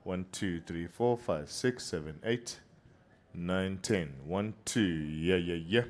1, 2, 3, 4, 5, 6, 7, 8, 9, 10. 1, 2. Yeah, yeah, yeah.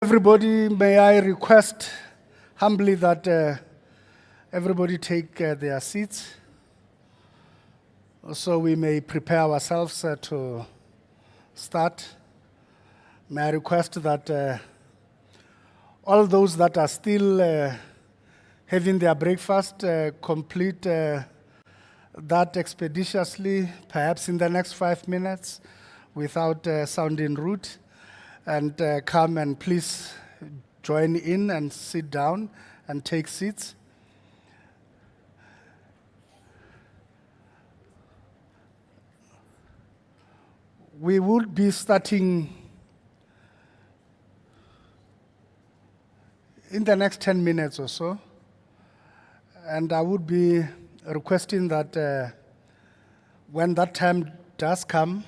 Everybody, may I request humbly that everybody take their seats so we may prepare ourselves to start. May I request that all those that are still having their breakfast complete that expeditiously, perhaps in the next 5 minutes, without sounding rude, and come and please join in and sit down and take seats. We will be starting in the next 10 minutes or so, and I would be requesting that when that time does come,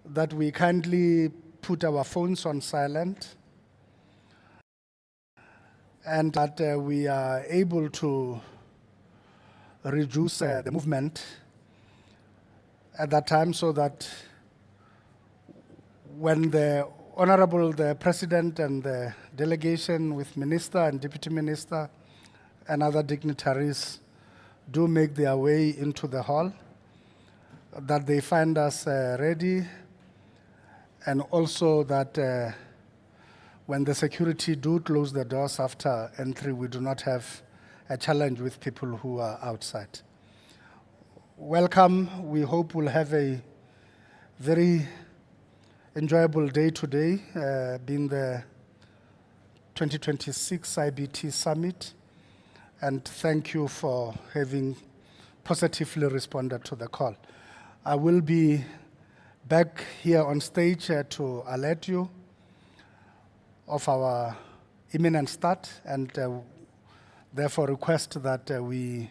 that we kindly put our phones on silent and that we are able to reduce the movement at that time, so that when the Honorable the President and the delegation with Minister and Deputy Minister and other dignitaries do make their way into the hall, that they find us ready, and also that when the security do close the doors after entry, we do not have a challenge with people who are outside. Welcome. We hope we'll have a very enjoyable day today, being the 2026 IBT Summit, and thank you for having positively responded to the call. I will be back here on stage to alert you of our imminent start, and therefore request that we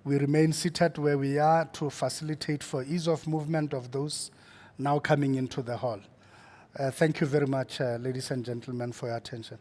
remain seated where we are to facilitate for ease of movement of those now coming into the hall. Thank you very much, ladies and gentlemen, for your attention.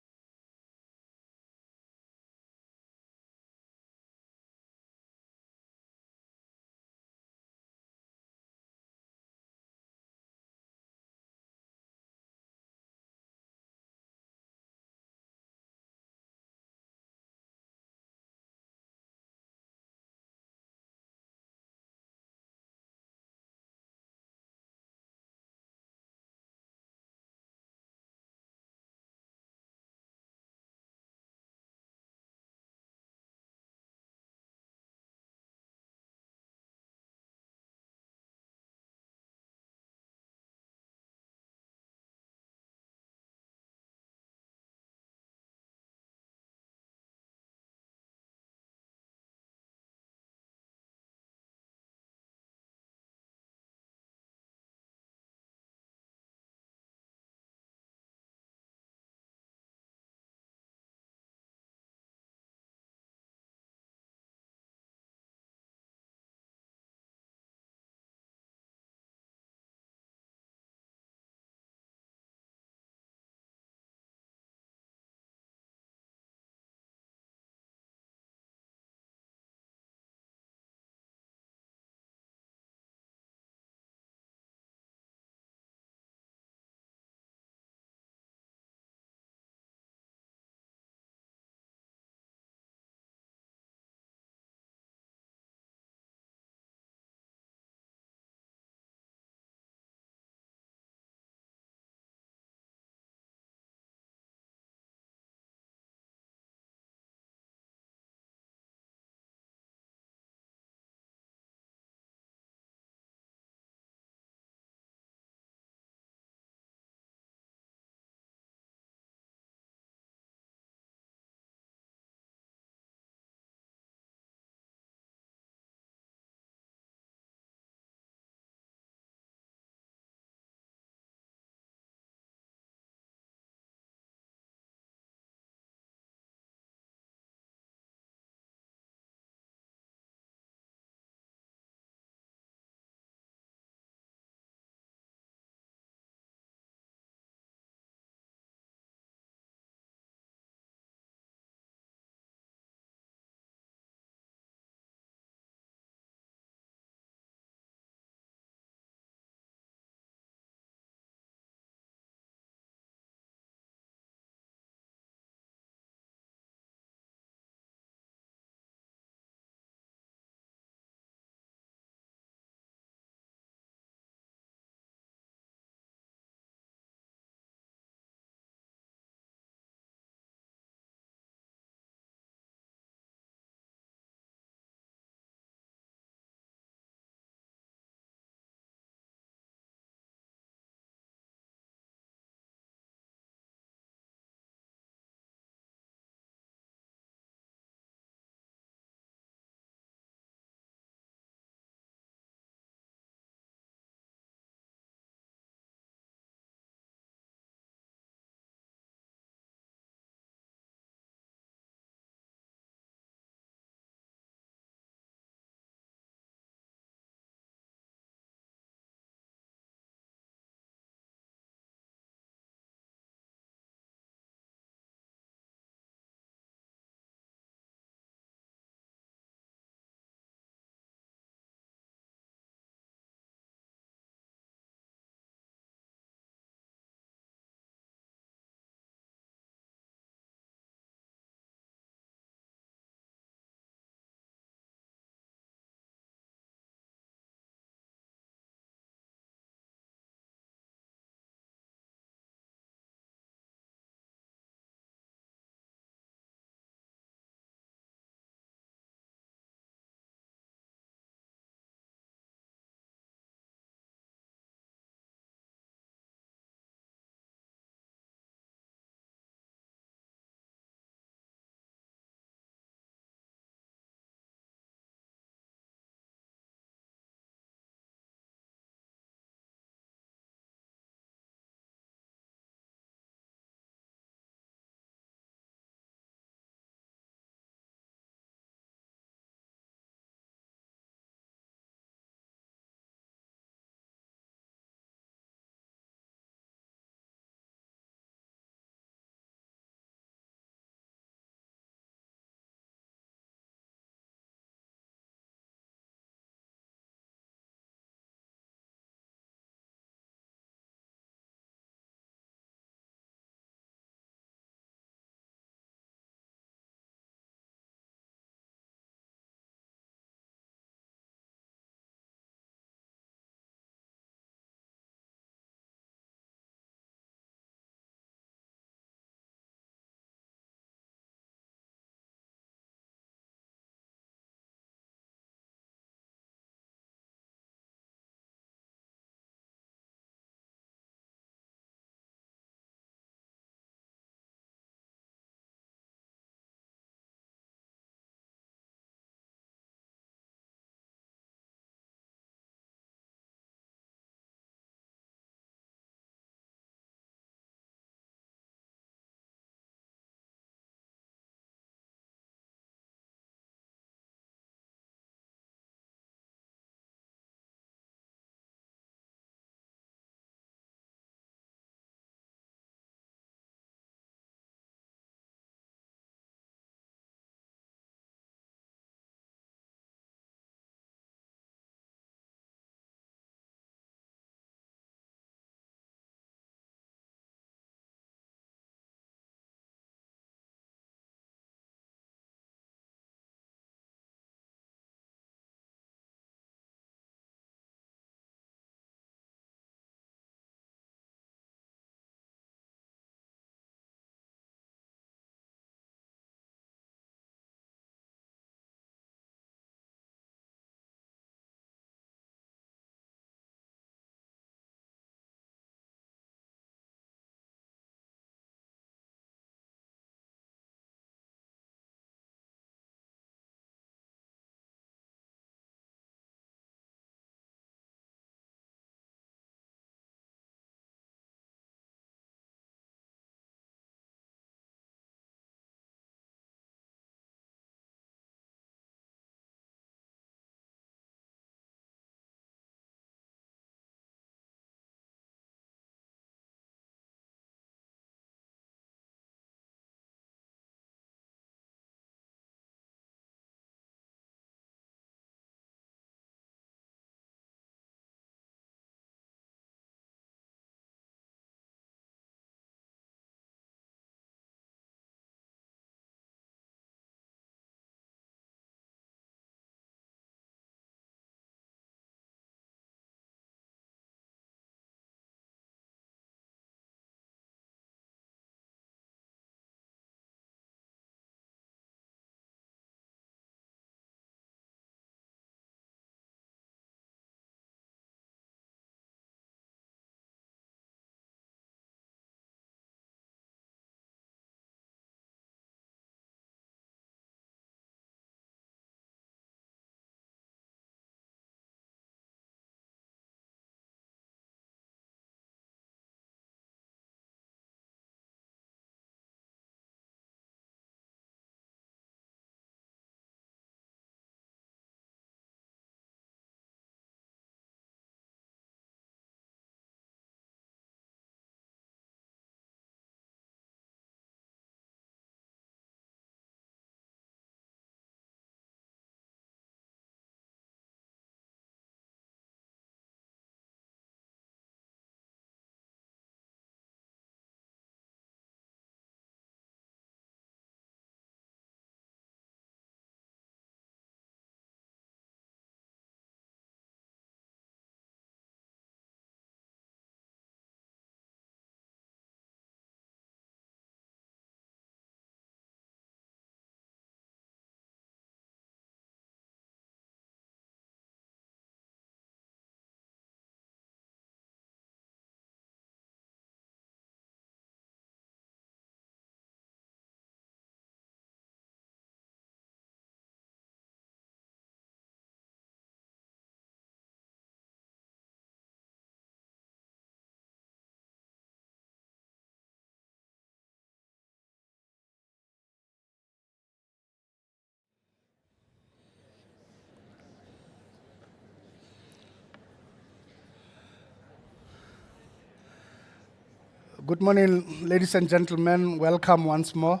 Good morning, ladies and gentlemen. Welcome once more.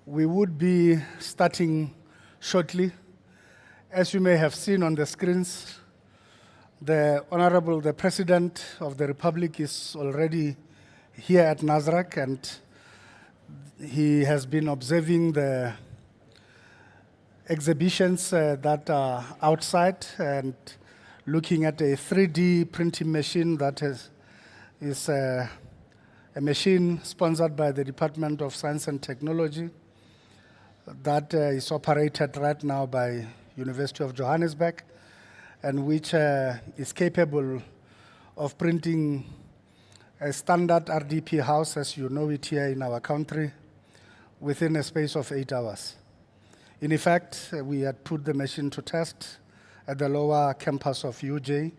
We would be starting shortly. As you may have seen on the screens, the President of the Republic is already here at NASREC, and he has been observing the exhibitions that are outside and looking at a 3D printing machine that is a machine sponsored by the Department of Science and Technology that is operated right now by University of Johannesburg, and which is capable of printing a standard RDP house, as you know it here in our country, within a space of 8 hours. In effect, we had put the machine to test at the lower campus of UJ,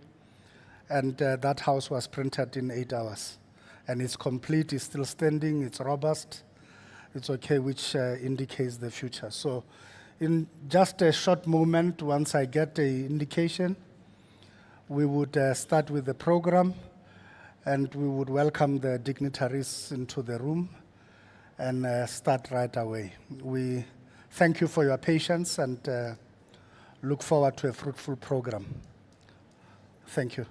and that house was printed in 8 hours. And it's complete, it's still standing, it's robust, it's okay, which indicates the future. So in just a short moment, once I get the indication, we would start with the program, and we would welcome the dignitaries into the room and start right away. We thank you for your patience and look forward to a fruitful program. Thank you.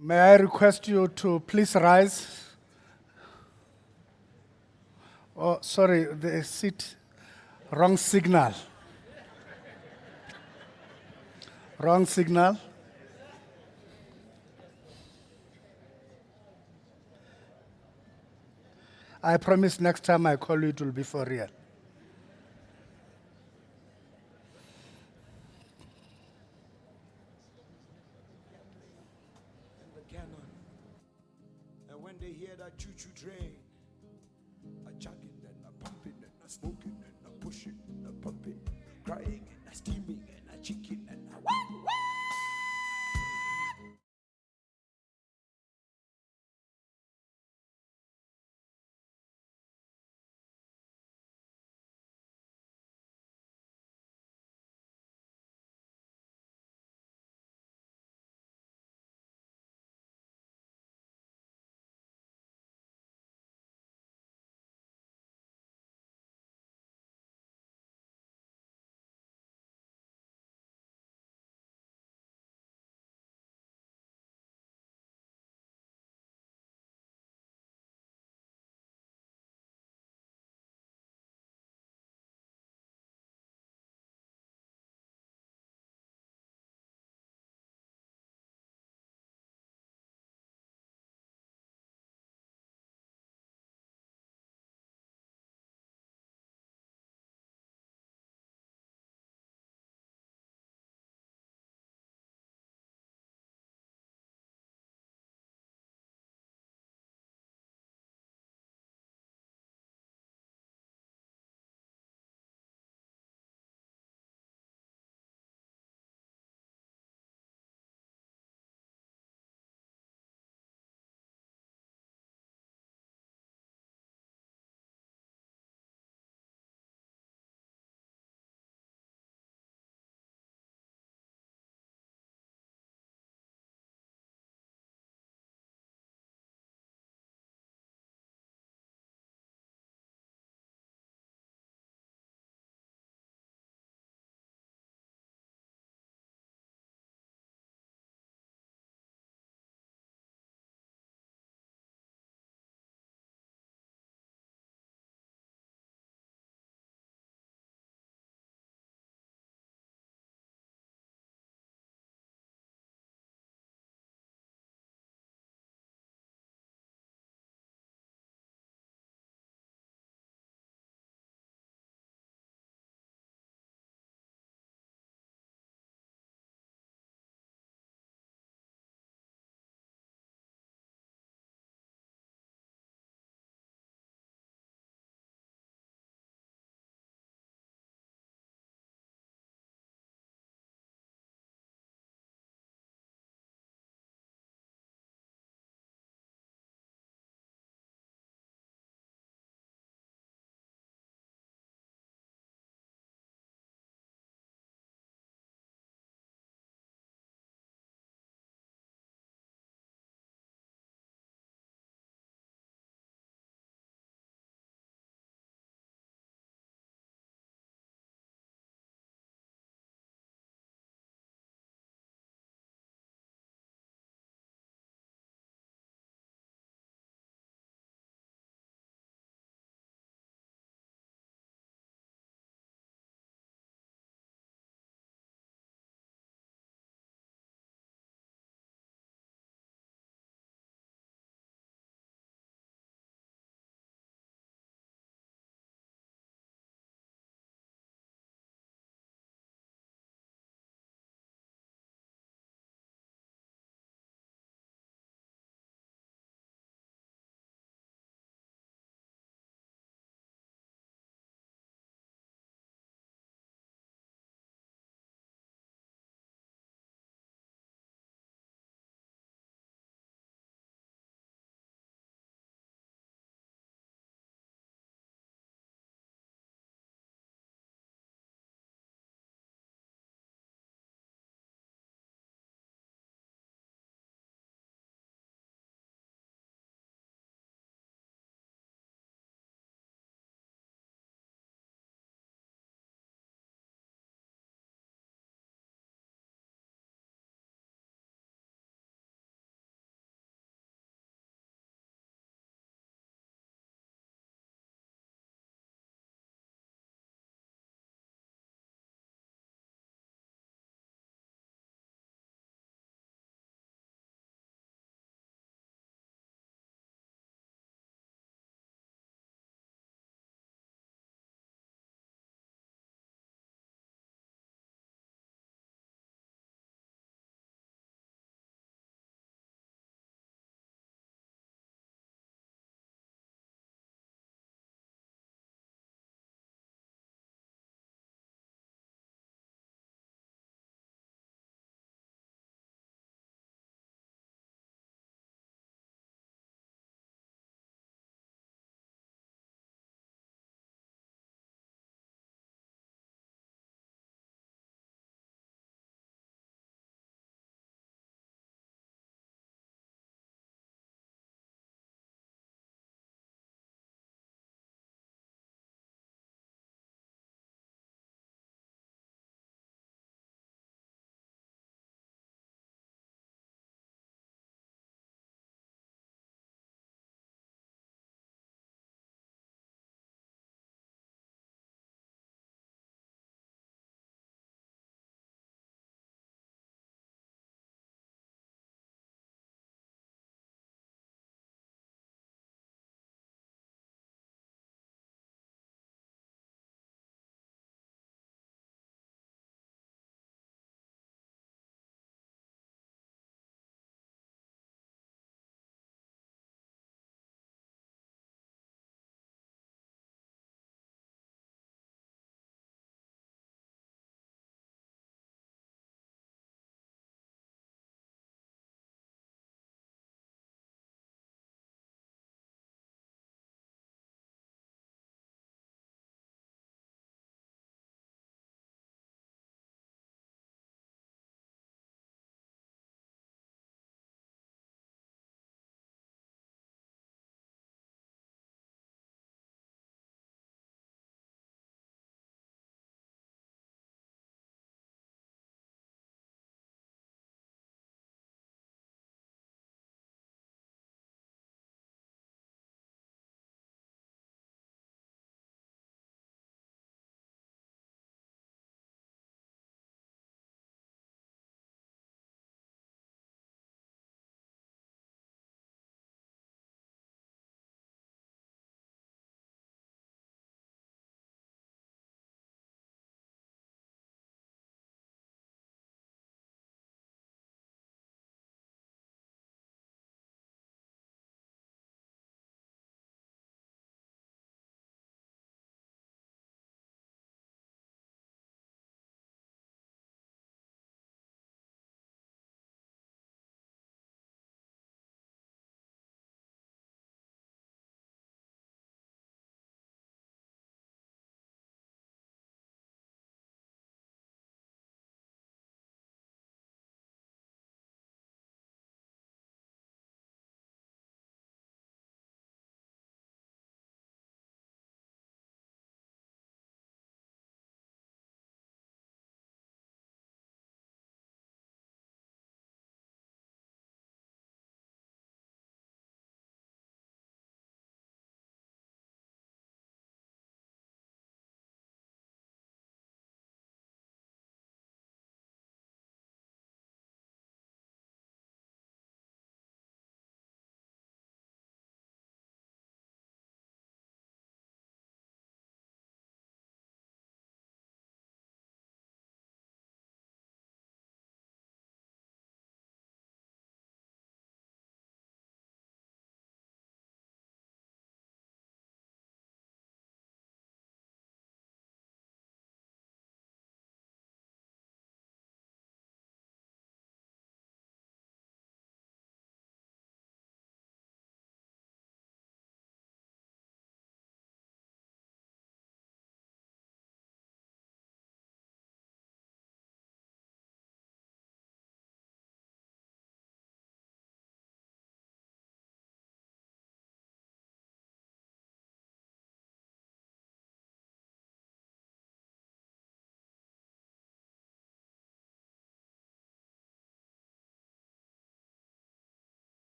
May I request you to please rise? Oh, sorry, the seat, wrong signal. Wrong signal. I promise next time I call you, it will be for real. And the cannon. And when they hear that choo-choo train, a chugging and a pumping and a smoking and a pushing and a pumping, crying and a steaming and a chicken and a wah, wah.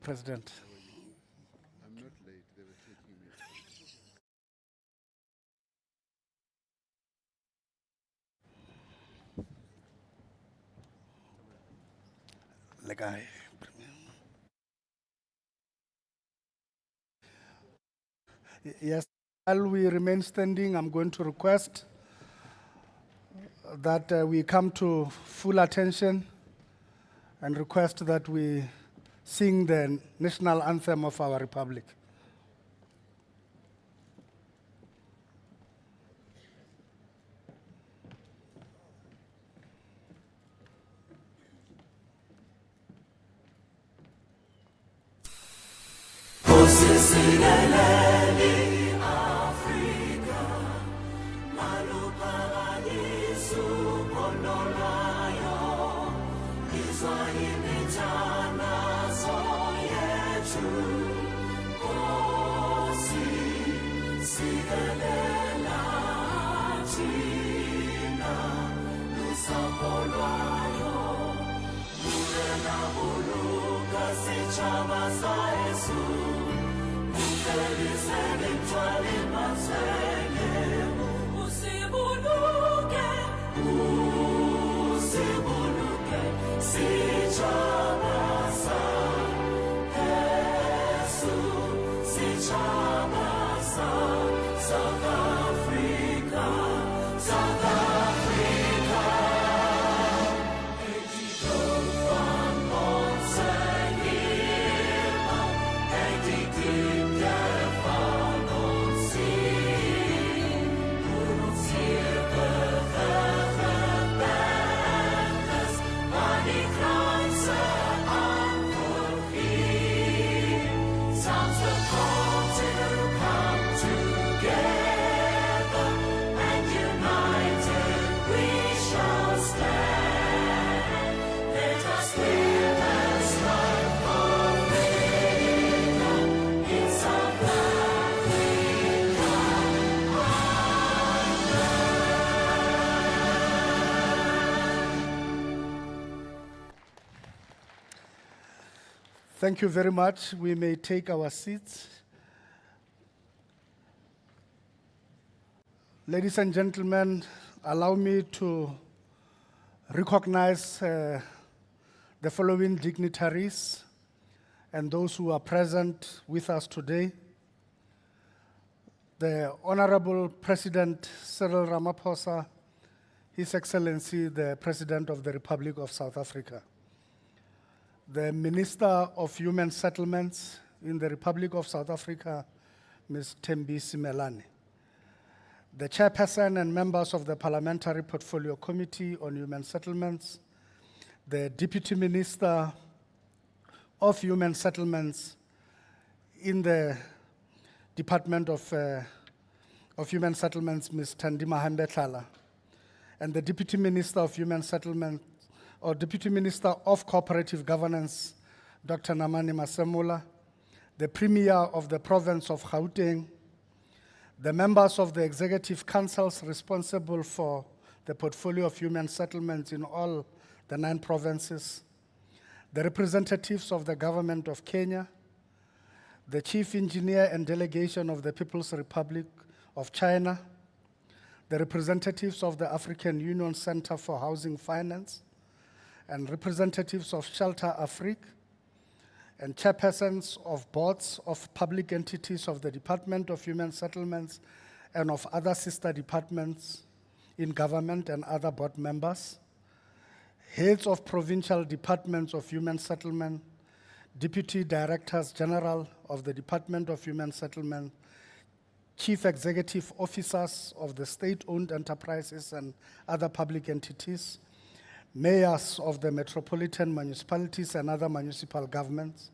President. I'm not late, they were taking me. Yes, while we remain standing, I'm going to request that we come to full attention and request that we sing the national anthem of our republic. Thank you very much. We may take our seats. Ladies and gentlemen, allow me to recognize the following dignitaries and those who are present with us today. The Honorable President Cyril Ramaphosa, His Excellency the President of the Republic of South Africa. The Minister of Human Settlements in the Republic of South Africa, Ms. 𝗕𝗨𝗓𝗓𝗓𝗓. The Chairperson and members of the Parliamentary Portfolio Committee on Human Settlements, the Deputy Minister of Human Settlements in the Department of Human Settlements, Ms. 𝗓𝗓𝗓𝗓𝗓𝗓𝗓𝗓𝗓𝗓𝗓, and the Deputy Minister of Human Settlement, or Deputy Minister of Cooperative Governance, Dr. Namani Masemola, the Premier of the Province of Gauteng, the members of the Executive Councils responsible for the portfolio of human settlements in all the 9 provinces, the representatives of the Government of Kenya, the Chief Engineer and Delegation of the People's Republic of China, the representatives of the African Union Center for Housing Finance, and representatives of Shelter Afrique, and chairpersons of boards of public entities of the Department of Human Settlements and of other sister departments in government and other board members, heads of provincial departments of human settlement, deputy directors general of the Department of Human Settlement, chief executive officers of the state-owned enterprises and other public entities, mayors of the metropolitan municipalities and other municipal governments,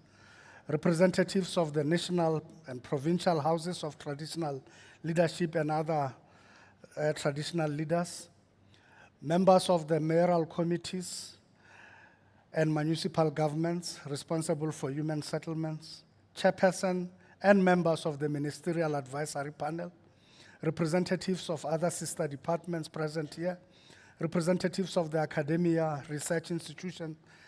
representatives of the national and provincial houses of traditional leadership and other traditional leaders, members of the mayoral committees and municipal governments responsible for human settlements, chairperson and members of the ministerial advisory panel, representatives of other sister departments present here, representatives of the academia, research institution,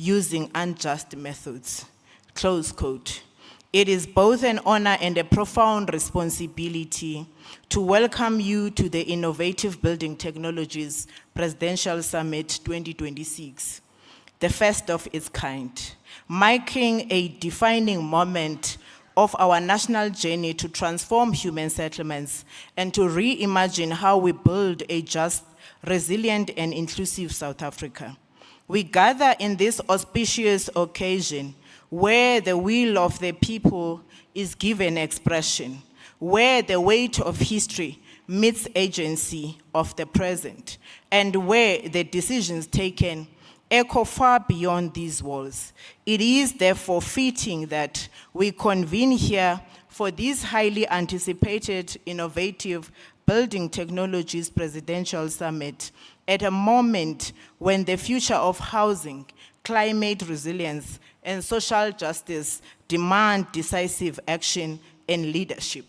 using unjust methods. Close quote. It is both an honor and a profound responsibility to welcome you to the Innovative Building Technologies Presidential Summit 2026, the first of its kind, marking a defining moment of our national journey to transform human settlements and to reimagine how we build a just, resilient, and inclusive South Africa. We gather in this auspicious occasion where the will of the people is given expression, where the weight of history meets agency of the present, and where the decisions taken echo far beyond these walls. It is therefore fitting that we convene here for this highly anticipated Innovative Building Technologies Presidential Summit at a moment when the future of housing, climate resilience, and social justice demand decisive action and leadership.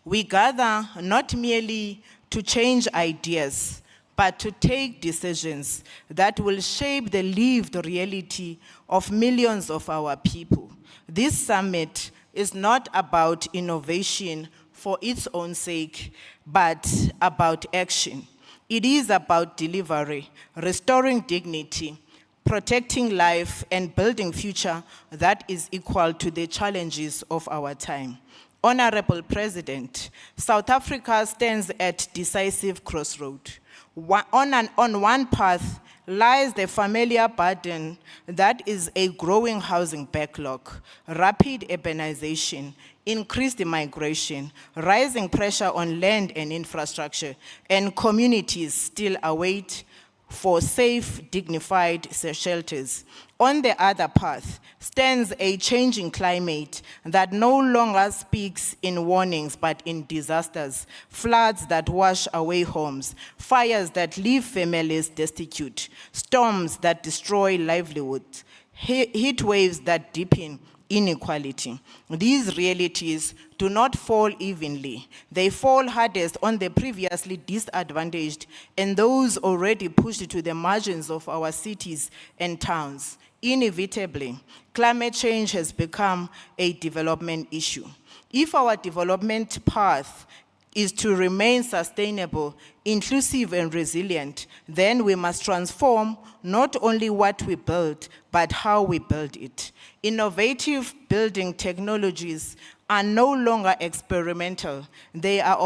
We gather not merely to change ideas, but to take decisions that will shape the lived reality of millions of our people. This summit is not about innovation for its own sake, but about action. It is about delivery, restoring dignity, protecting life, and building future that is equal to the challenges of our time. Honorable President, South Africa stands at decisive crossroad. On one path lies the familiar burden that is a growing housing backlog, rapid urbanization, increased migration, rising pressure on land and infrastructure, and communities still await for safe, dignified shelters. On the other path stands a changing climate that no longer speaks in warnings but in disasters, floods that wash away homes, fires that leave families destitute, storms that destroy livelihoods, heat waves that deepen inequality. These realities do not fall evenly. They fall hardest on the previously disadvantaged and those already pushed to the margins of our cities and towns. Inevitably, climate change has become a development issue. If our development path is to remain sustainable, inclusive, and resilient, then we must transform not only what we build, but how we build it. Innovative building technologies are no longer experimental. They are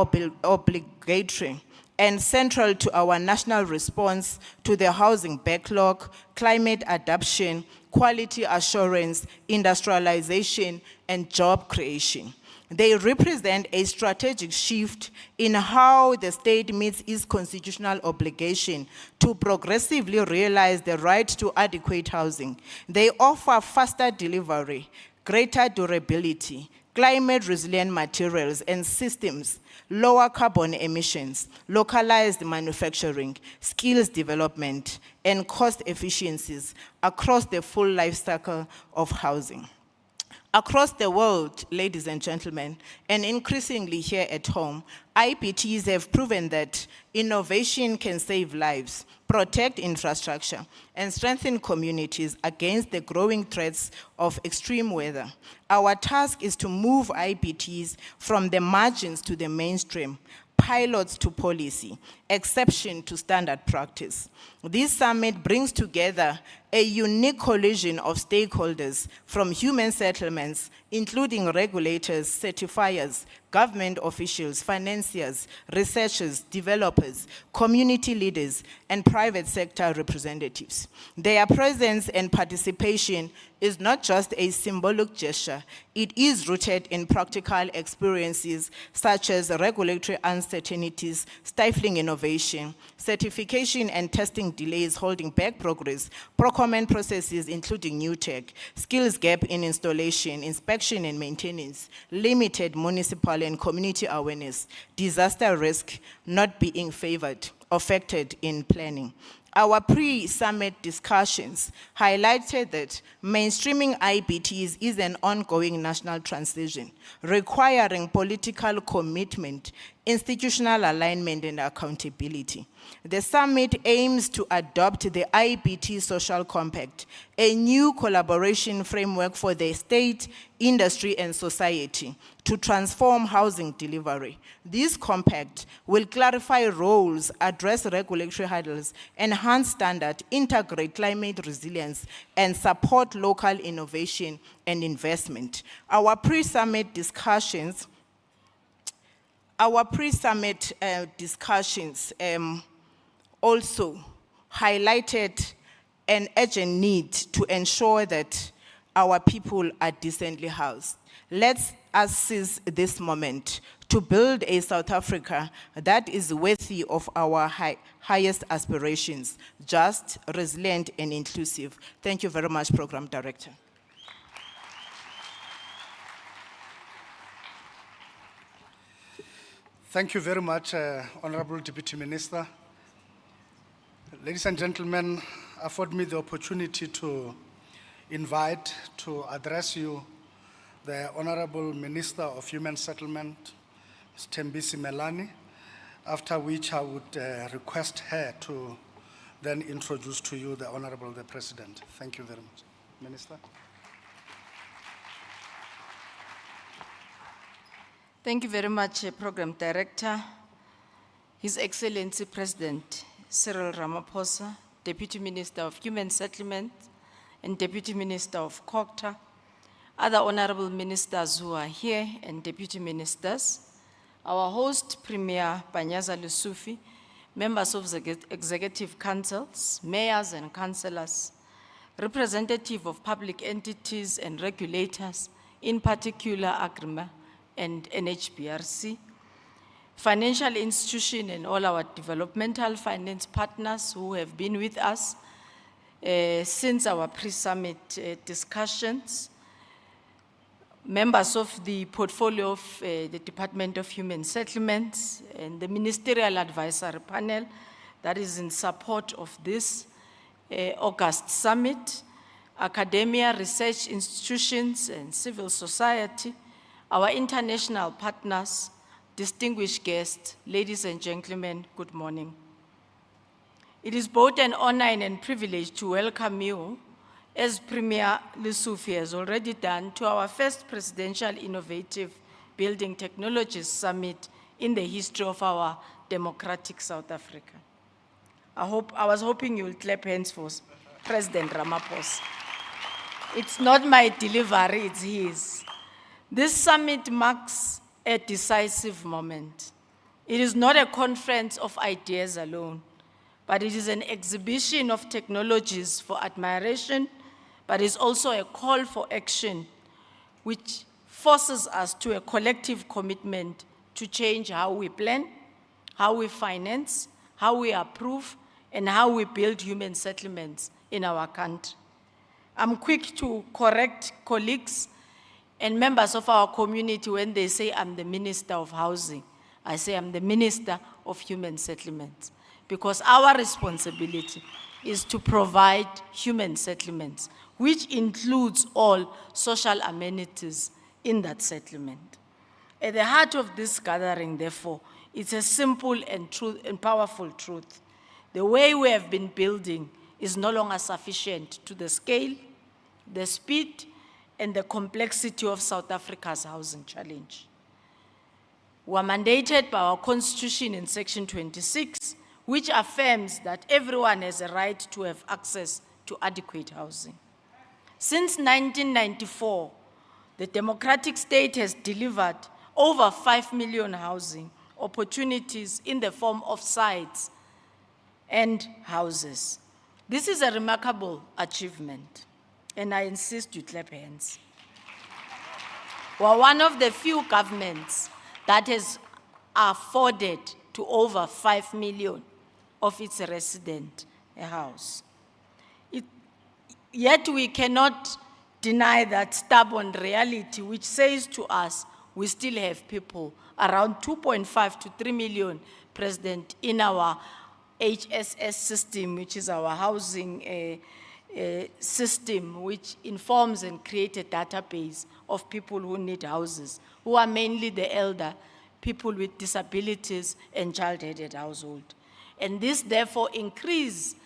obligatory and central to our national response to the housing backlog, climate adaptation, quality assurance, industrialization, and job creation. They represent a strategic shift in how the state meets its constitutional obligation to progressively realize the right to adequate housing. They offer faster delivery, greater durability, climate-resilient materials and systems, lower carbon emissions, localized manufacturing, skills development, and cost efficiencies across the full life cycle of housing. Across the world, ladies and gentlemen, and increasingly here at home, IBTs have proven that innovation can save lives, protect infrastructure, and strengthen communities against the growing threats of extreme weather. Our task is to move IBTs from the margins to the mainstream, pilots to policy, exception to standard practice. This summit brings together a unique coalition of stakeholders from human settlements, including regulators, certifiers, government officials, financiers, researchers, developers, community leaders, and private sector representatives. Their presence and participation is not just a symbolic gesture, it is rooted in practical experiences such as regulatory uncertainties, stifling innovation, certification and testing delays holding back progress, procurement processes including new tech, skills gap in installation, inspection and maintenance, limited municipal and community awareness, disaster risk not being affected in planning. Our pre-summit discussions highlighted that mainstreaming IBTs is an ongoing national transition, requiring political commitment, institutional alignment, and accountability. The summit aims to adopt the IBT Social Compact, a new collaboration framework for the state, industry, and society to transform housing delivery. This compact will clarify roles, address regulatory hurdles, enhance standard, integrate climate resilience, and support local innovation and investment. Our pre-summit discussions also highlighted an urgent need to ensure that our people are decently housed. Let us seize this moment to build a South Africa that is worthy of our highest aspirations, just, resilient, and inclusive. Thank you very much, Program Director. Thank you very much, Honorable Deputy Minister. Ladies and gentlemen, afford me the opportunity to invite to address you the Honorable Minister of Human Settlement, Ms. 𝗕𝗨𝗓𝗓𝗓𝗓, after which I would request her to then introduce to you the Honorable President. Thank you very much. Minister. Thank you very much, Program Director, His Excellency President Cyril Ramaphosa, Deputy Minister of Human Settlement and Deputy Minister of COGTA, other honorable ministers who are here and deputy ministers, our host, Premier Panyaza Lesufi, members of the executive councils, mayors and councillors, representative of public entities and regulators, in particular AGRIMA and NHBRC, financial institution and all our developmental finance partners who have been with us since our pre-summit discussions, members of the portfolio of the Department of Human Settlements and the Ministerial Advisory Panel that is in support of this August Summit, academia, research institutions and civil society, our international partners, distinguished guests, ladies and gentlemen, good morning. It is both an honor and a privilege to welcome you, as Premier Lesufi has already done, to our first Presidential Innovative Building Technologies Summit in the history of our democratic South Africa. I was hoping you will clap hands for President Ramaphosa. It's not my delivery, it's his. This summit marks a decisive moment. It is not a conference of ideas alone, but it is an exhibition of technologies for admiration, but it's also a call for action which forces us to a collective commitment to change how we plan, how we finance, how we approve, and how we build human settlements in our country. I'm quick to correct colleagues and members of our community when they say I'm the Minister of Housing. I say I'm the Minister of Human Settlements, because our responsibility is to provide human settlements, which includes all social amenities in that settlement. At the heart of this gathering, therefore, it's a simple and powerful truth. The way we have been building is no longer sufficient to the scale, the speed, and the complexity of South Africa's housing challenge. We are mandated by our Constitution in Section 26, which affirms that everyone has a right to have access to adequate housing. Since 1994, the democratic state has delivered over 5 million housing opportunities in the form of sites and houses. This is a remarkable achievement, and I insist you clap hands. We're one of the few governments that has afforded to over 5 million of its residents a house. Yet we cannot deny that stubborn reality which says to us we still have people, around 2.5 to 3 million, President, in our HSS system, which is our housing system, which informs and creates a database of people who need houses, who are mainly the elder, people with disabilities, and child-headed household. And this therefore increases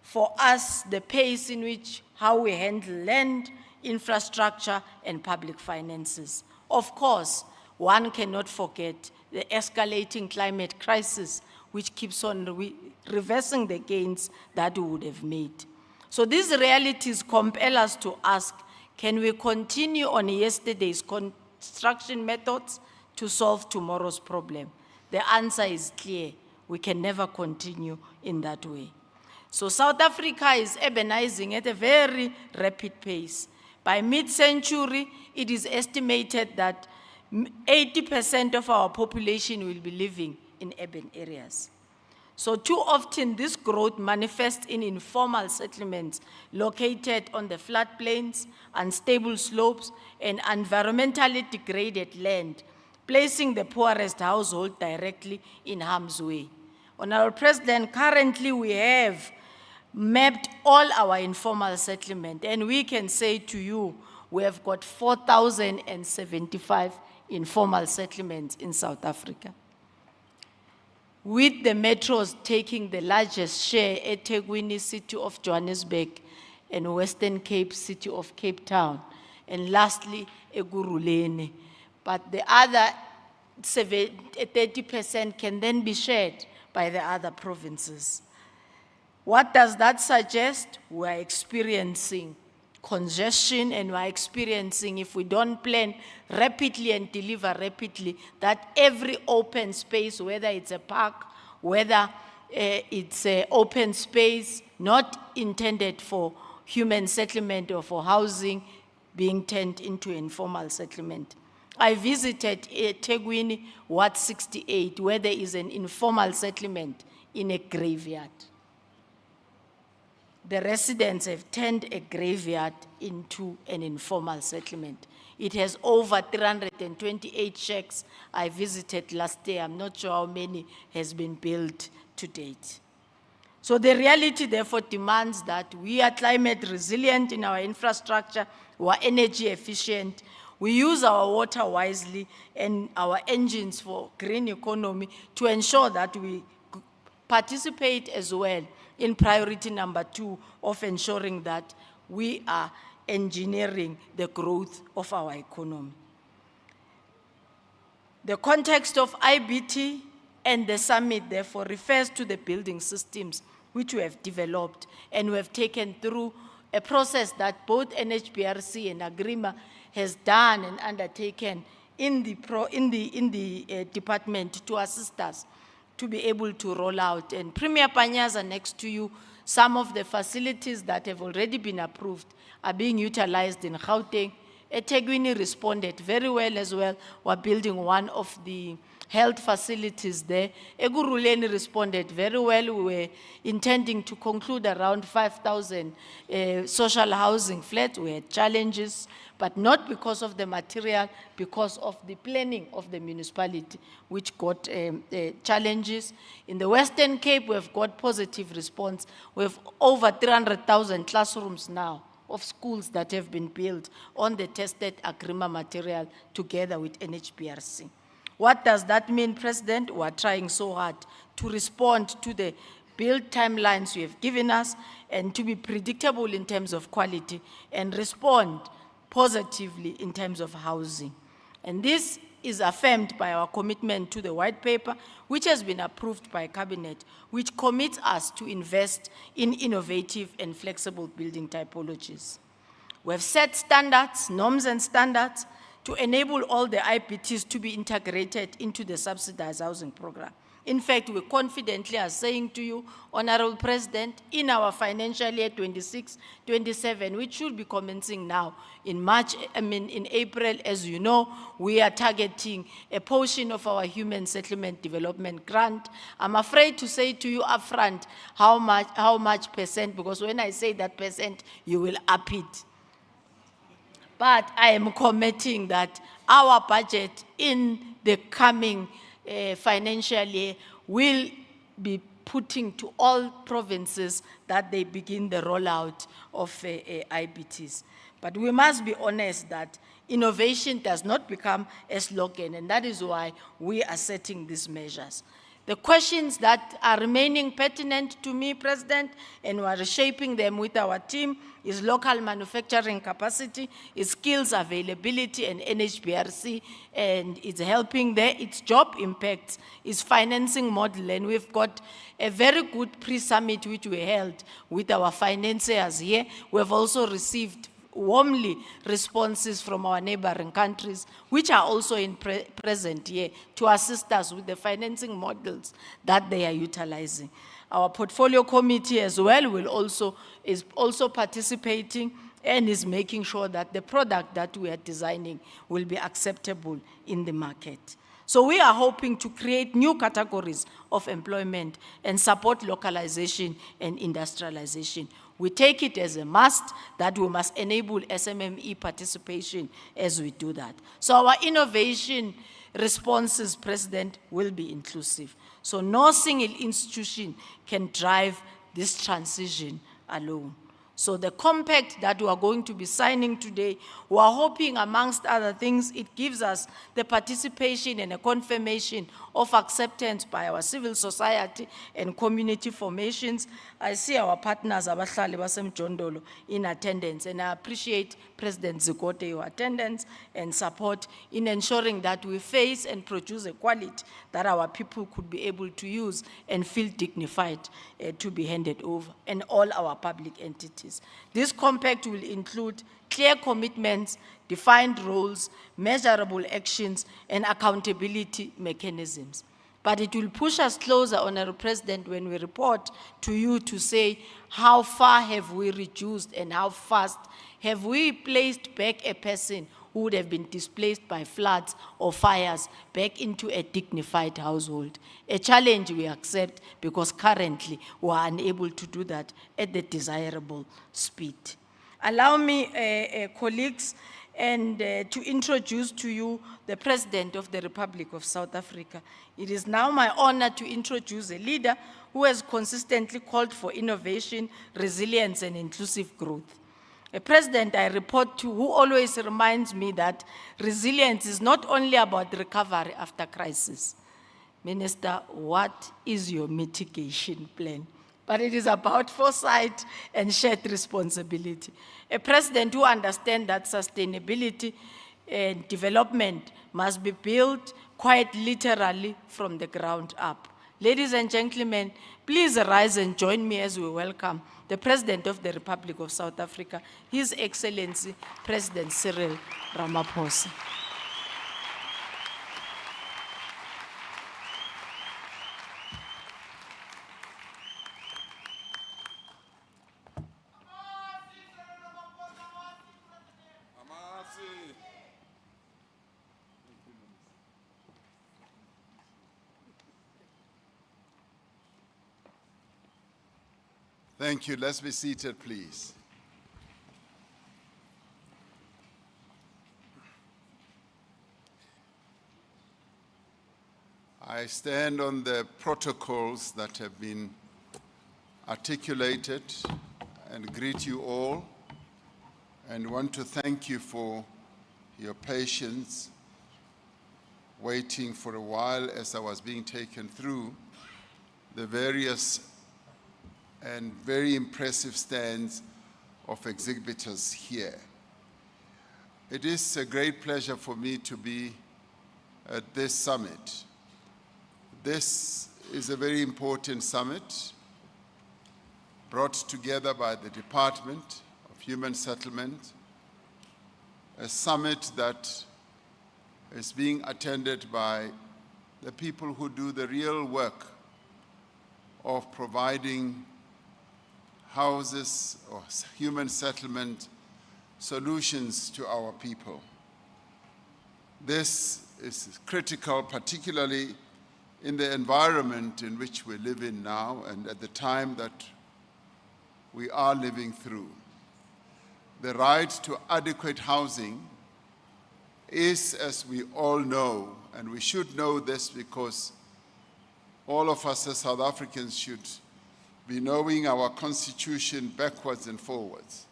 for us the pace in which how we handle land, infrastructure, and public finances. Of course, one cannot forget the escalating climate crisis, which keeps on reversing the gains that we would have made. So these realities compel us to ask, can we continue on yesterday's construction methods to solve tomorrow's problem? The answer is clear. We can never continue in that way. So South Africa is urbanizing at a very rapid pace. By mid-century, it is estimated that 80% of our population will be living in urban areas. So too often, this growth manifests in informal settlements located on the floodplains, unstable slopes, and environmentally degraded land, placing the poorest household directly in harm's way. Honorable President, currently we have mapped all our informal settlement, and we can say to you, we have got 4,075 informal settlements in South Africa. With the metros taking the largest share, eThekwini, city of Johannesburg, and Western Cape, city of Cape Town, and lastly, eGuruleni. But the other 30% can then be shared by the other provinces. What does that suggest? We are experiencing congestion, and we are experiencing, if we don't plan rapidly and deliver rapidly, that every open space, whether it's a park, whether it's an open space not intended for human settlement or for housing, being turned into informal settlement. I visited eThekwini, Ward 68, where there is an informal settlement in a graveyard. The residents have turned a graveyard into an informal settlement. It has over 328 shacks. I visited last year. I'm not sure how many has been built to date. So the reality, therefore, demands that we are climate resilient in our infrastructure, we are energy efficient, we use our water wisely and our engines for green economy to ensure that we participate as well in priority number 2 of ensuring that we are engineering the growth of our economy. The context of IBT and the summit, therefore, refers to the building systems which we have developed and we have taken through a process that both NHBRC and AGRIMA has done and undertaken in the department to assist us to be able to roll out. And Premier Panyaza, next to you, some of the facilities that have already been approved are being utilized in Gauteng. eThekwini responded very well as well. We're building one of the health facilities there. eGuruleni responded very well. We were intending to conclude around 5,000 social housing flats. We had challenges, but not because of the material, because of the planning of the municipality, which got challenges. In the Western Cape, we've got positive response. We have over 300,000 classrooms now of schools that have been built on the tested AGRIMA material together with NHBRC. What does that mean, President? We are trying so hard to respond to the build timelines you have given us and to be predictable in terms of quality and respond positively in terms of housing. And this is affirmed by our commitment to the white paper, which has been approved by Cabinet, which commits us to invest in innovative and flexible building typologies. We have set standards, norms and standards to enable all the IPTs to be integrated into the subsidized housing program. In fact, we confidently are saying to you, Honorable President, in our financial year 26-27, which should be commencing now in April, as you know, we are targeting a portion of our human settlement development grant. I'm afraid to say to you upfront how much percent, because when I say that percent, you will up it. But I am committing that our budget in the coming financial year will be putting to all provinces that they begin the rollout of IBTs. But we must be honest that innovation does not become a slogan, and that is why we are setting these measures. The questions that are remaining pertinent to me, President, and we are reshaping them with our team, is local manufacturing capacity, is skills availability and NHBRC, and it's helping there, its job impacts, its financing model, and we've got a very good pre-summit which we held with our financiers here. We have also received warmly responses from our neighboring countries, which are also present here to assist us with the financing models that they are utilizing. Our portfolio committee as well is also participating and is making sure that the product that we are designing will be acceptable in the market. So we are hoping to create new categories of employment and support localization and industrialization. We take it as a must that we must enable SMME participation as we do that. So our innovation responses, President, will be inclusive. So no single institution can drive this transition alone. So the compact that we are going to be signing today, we are hoping, amongst other things, it gives us the participation and a confirmation of acceptance by our civil society and community formations. I see our partners, Abahlali baseMjondolo, in attendance, and I appreciate President Zikote, your attendance and support in ensuring that we face and produce a quality that our people could be able to use and feel dignified to be handed over, and all our public entities. This compact will include clear commitments, defined roles, measurable actions, and accountability mechanisms. But it will push us closer, Honorable President, when we report to you to say how far have we reduced and how fast have we placed back a person who would have been displaced by floods or fires back into a dignified household. A challenge we accept because currently we are unable to do that at the desirable speed. Allow me, colleagues, and to introduce to you the President of the Republic of South Africa. It is now my honor to introduce a leader who has consistently called for innovation, resilience, and inclusive growth. A president I report to who always reminds me that resilience is not only about recovery after crisis. Minister, what is your mitigation plan? But it is about foresight and shared responsibility. A president who understands that sustainability and development must be built quite literally from the ground up. Ladies and gentlemen, please rise and join me as we welcome the President of the Republic of South Africa, His Excellency, President Cyril Ramaphosa. Thank you. Let's be seated, please. I stand on the protocols that have been articulated and greet you all, and want to thank you for your patience waiting for a while as I was being taken through the various and very impressive stands of exhibitors here. It is a great pleasure for me to be at this summit. This is a very important summit brought together by the Department of Human Settlement, a summit that is being attended by the people who do the real work of providing houses or human settlement solutions to our people. This is critical, particularly in the environment in which we live in now and at the time that we are living through. The right to adequate housing is, as we all know, and we should know this because all of us as South Africans should be knowing our constitution backwards and forwards.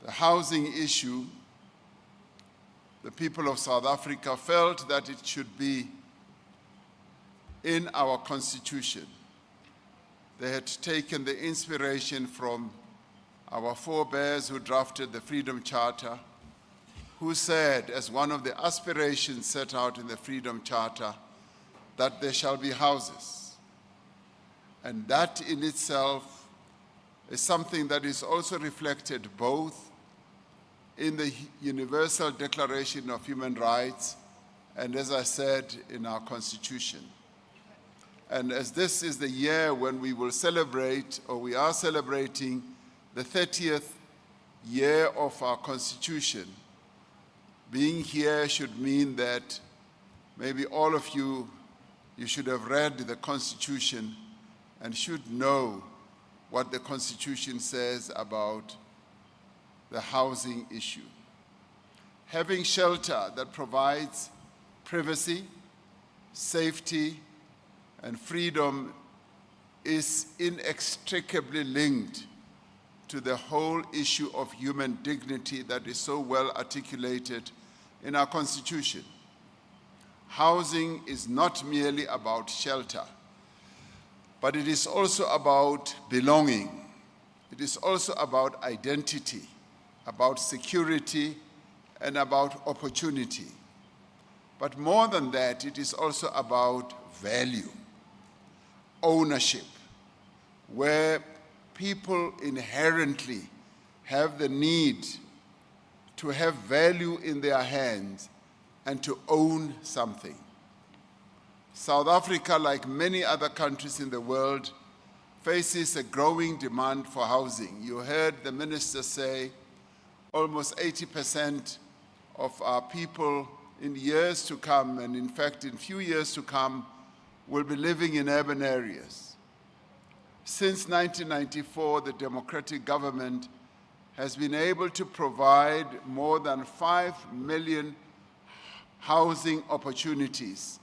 The housing issue, the people of South Africa felt that it should be in our Constitution. They had taken the inspiration from our forebears who drafted the Freedom Charter, who said, as one of the aspirations set out in the Freedom Charter, that there shall be houses. And that in itself is something that is also reflected both in the Universal Declaration of Human Rights and, as I said, in our Constitution. And as this is the year when we will celebrate, or we are celebrating, the 30th year of our Constitution, being here should mean that maybe all of you should have read the Constitution and should know what the Constitution says about the housing issue. Having shelter that provides privacy, safety, and freedom is inextricably linked to the whole issue of human dignity that is so well articulated in our Constitution. Housing is not merely about shelter, but it is also about belonging. It is also about identity, about security, and about opportunity. But more than that, it is also about value, ownership, where people inherently have the need to have value in their hands and to own something. South Africa, like many other countries in the world, faces a growing demand for housing. You heard the minister say almost 80% of our people in years to come, and in fact in few years to come, will be living in urban areas. Since 1994, the democratic government has been able to provide more than 5 million housing opportunities,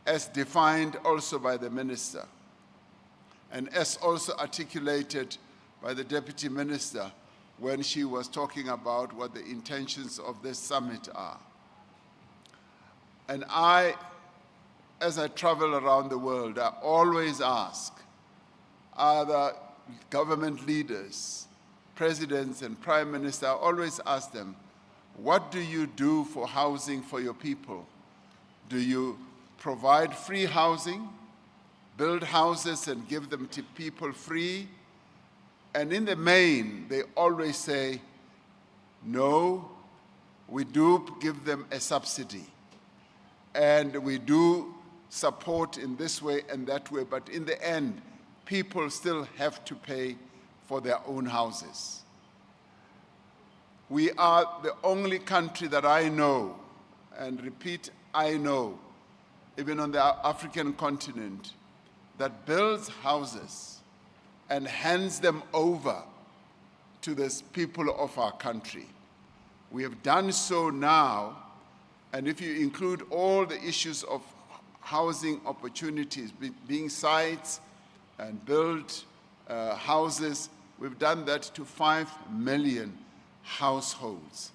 as defined also by the minister, and as also articulated by the deputy minister when she was talking about what the intentions of this summit are. And as I travel around the world, I always ask other government leaders, presidents and prime minister, I always ask them, what do you do for housing for your people? Do you provide free housing, build houses and give them to people free? And in the main, they always say, no, we do give them a subsidy. And we do support in this way and that way, but in the end, people still have to pay for their own houses. We are the only country that I know, and repeat, I know, even on the African continent, that builds houses and hands them over to the people of our country. We have done so now, and if you include all the issues of housing opportunities, being sites and build houses, we've done that to 5 million households.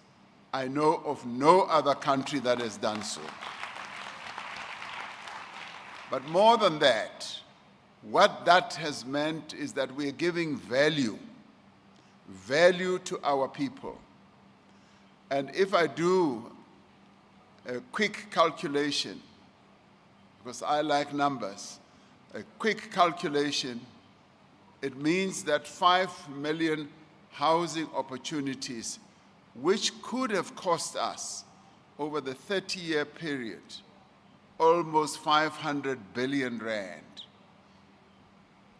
I know of no other country that has done so. But more than that, what that has meant is that we are giving value to our people. And if I do a quick calculation, because I like numbers, a quick calculation, it means that 5 million housing opportunities, which could have cost us over the 30-year period almost 500 billion rand.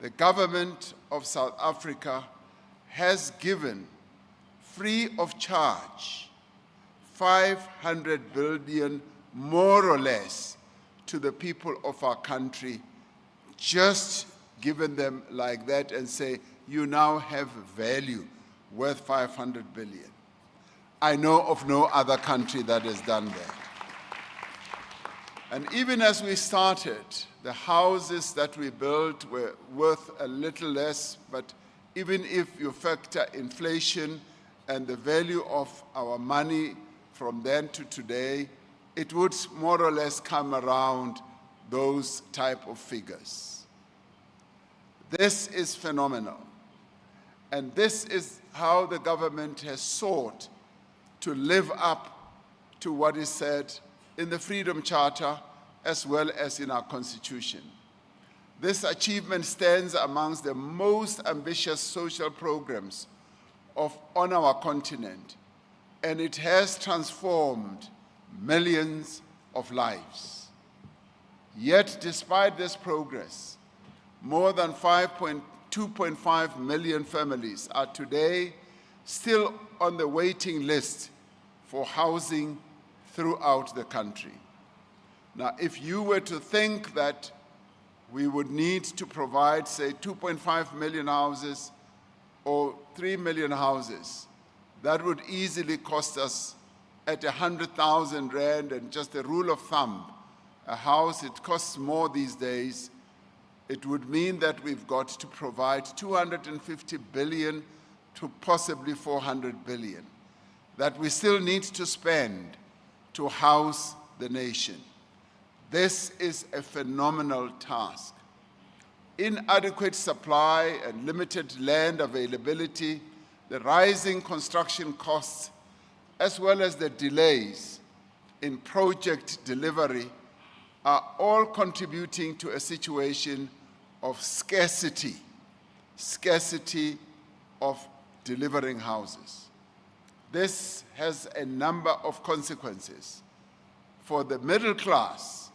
The government of South Africa has given, free of charge, 500 billion, more or less, to the people of our country, just given them like that and say, you now have value worth 500 billion. I know of no other country that has done that. And even as we started, the houses that we built were worth a little less, but even if you factor inflation and the value of our money from then to today, it would more or less come around those type of figures. This is phenomenal. And this is how the government has sought to live up to what is said in the Freedom Charter as well as in our Constitution. This achievement stands amongst the most ambitious social programs on our continent, and it has transformed millions of lives. Yet, despite this progress, more than 2.5 million families are today still on the waiting list for housing throughout the country. Now, if you were to think that we would need to provide, say, 2.5 million houses or 3 million houses, that would easily cost us at 100,000 rand, and just a rule of thumb, a house, it costs more these days. It would mean that we've got to provide 250 billion to possibly 400 billion that we still need to spend to house the nation. This is a phenomenal task. Inadequate supply and limited land availability, the rising construction costs, as well as the delays in project delivery are all contributing to a situation of scarcity of delivering houses. This has a number of consequences. For the middle class,